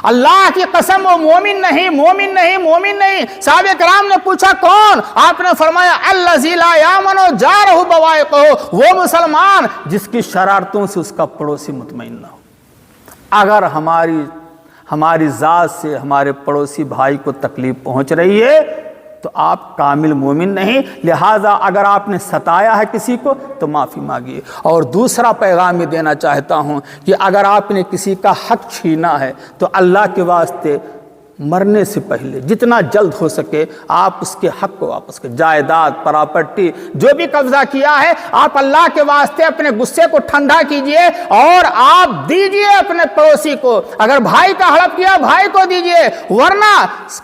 Speaker 1: اللہ کی قسم وہ مومن نہیں، مومن نہیں، مومن نہیں۔ صحابہ کرام نے پوچھا کون؟ آپ نے فرمایا الذی لا یامن جارہ بوائقہ، وہ مسلمان جس کی شرارتوں سے اس کا پڑوسی مطمئن نہ ہو۔ اگر ہماری ذات سے ہمارے پڑوسی بھائی کو تکلیف پہنچ رہی ہے تو آپ کامل مومن نہیں، لہٰذا اگر آپ نے ستایا ہے کسی کو تو معافی مانگیے۔ اور دوسرا پیغام یہ دینا چاہتا ہوں کہ اگر آپ نے کسی کا حق چھینا ہے تو اللہ کے واسطے مرنے سے پہلے جتنا جلد ہو سکے آپ اس کے حق کو واپس کریں۔ جائیداد، پراپرٹی جو بھی قبضہ کیا ہے، آپ اللہ کے واسطے اپنے غصے کو ٹھنڈا کیجئے اور آپ دیجئے اپنے پڑوسی کو۔ اگر بھائی کا ہڑپ کیا بھائی کو دیجئے، ورنہ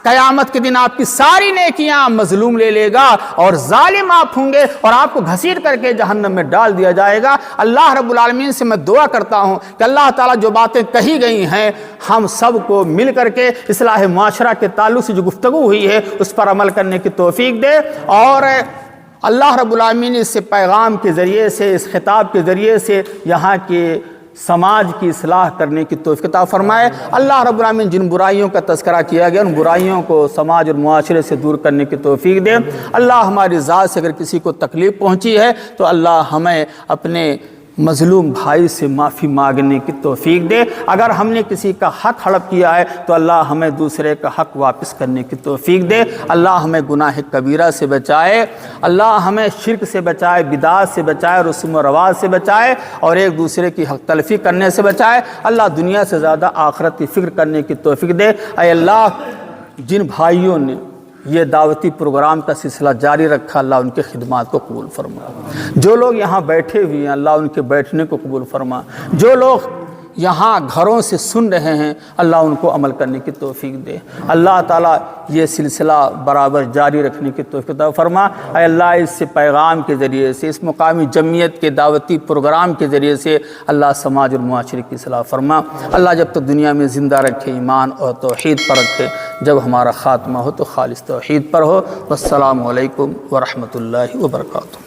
Speaker 1: قیامت کے دن آپ کی ساری نیکیاں مظلوم لے لے گا اور ظالم آپ ہوں گے اور آپ کو گھسیٹ کر کے جہنم میں ڈال دیا جائے گا۔ اللہ رب العالمین سے میں دعا کرتا ہوں کہ اللہ تعالیٰ جو باتیں کہی گئی ہیں ہم سب کو مل کر کے اصلاح معاشرہ کے تعلق سے جو گفتگو ہوئی ہے اس پر عمل کرنے کی توفیق دے، اور اللہ رب العالمین اس پیغام کے ذریعے سے، اس خطاب کے ذریعے سے یہاں کے سماج کی اصلاح کرنے کی توفیق عطا فرمائے۔ اللہ رب العالمین جن برائیوں کا تذکرہ کیا گیا ان برائیوں کو سماج اور معاشرے سے دور کرنے کی توفیق دے۔ اللہ ہماری ذات سے اگر کسی کو تکلیف پہنچی ہے تو اللہ ہمیں اپنے مظلوم بھائی سے معافی مانگنے کی توفیق دے۔ اگر ہم نے کسی کا حق ہڑپ کیا ہے تو اللہ ہمیں دوسرے کا حق واپس کرنے کی توفیق دے۔ اللہ ہمیں گناہ کبیرہ سے بچائے، اللہ ہمیں شرک سے بچائے، بدعات سے بچائے، رسوم و رواج سے بچائے، اور ایک دوسرے کی حق تلفی کرنے سے بچائے۔ اللہ دنیا سے زیادہ آخرت کی فکر کرنے کی توفیق دے۔ اے اللہ جن بھائیوں نے یہ دعوتی پروگرام کا سلسلہ جاری رکھا، اللہ ان کے خدمات کو قبول فرما۔ جو لوگ یہاں بیٹھے ہوئے ہیں اللہ ان کے بیٹھنے کو قبول فرما۔ جو لوگ یہاں گھروں سے سن رہے ہیں اللہ ان کو عمل کرنے کی توفیق دے۔ اللہ تعالیٰ یہ سلسلہ برابر جاری رکھنے کی توفیق عطا فرما۔ اے اللہ اس سے پیغام کے ذریعے سے، اس مقامی جمعیت کے دعوتی پروگرام کے ذریعے سے اللہ سماج اور معاشرے کی اصلاح فرما۔ اللہ جب تک دنیا میں زندہ رکھے ایمان اور توحید پر رکھے، جب ہمارا خاتمہ ہو تو خالص توحید پر ہو۔ والسلام علیکم ورحمۃ اللہ وبرکاتہ۔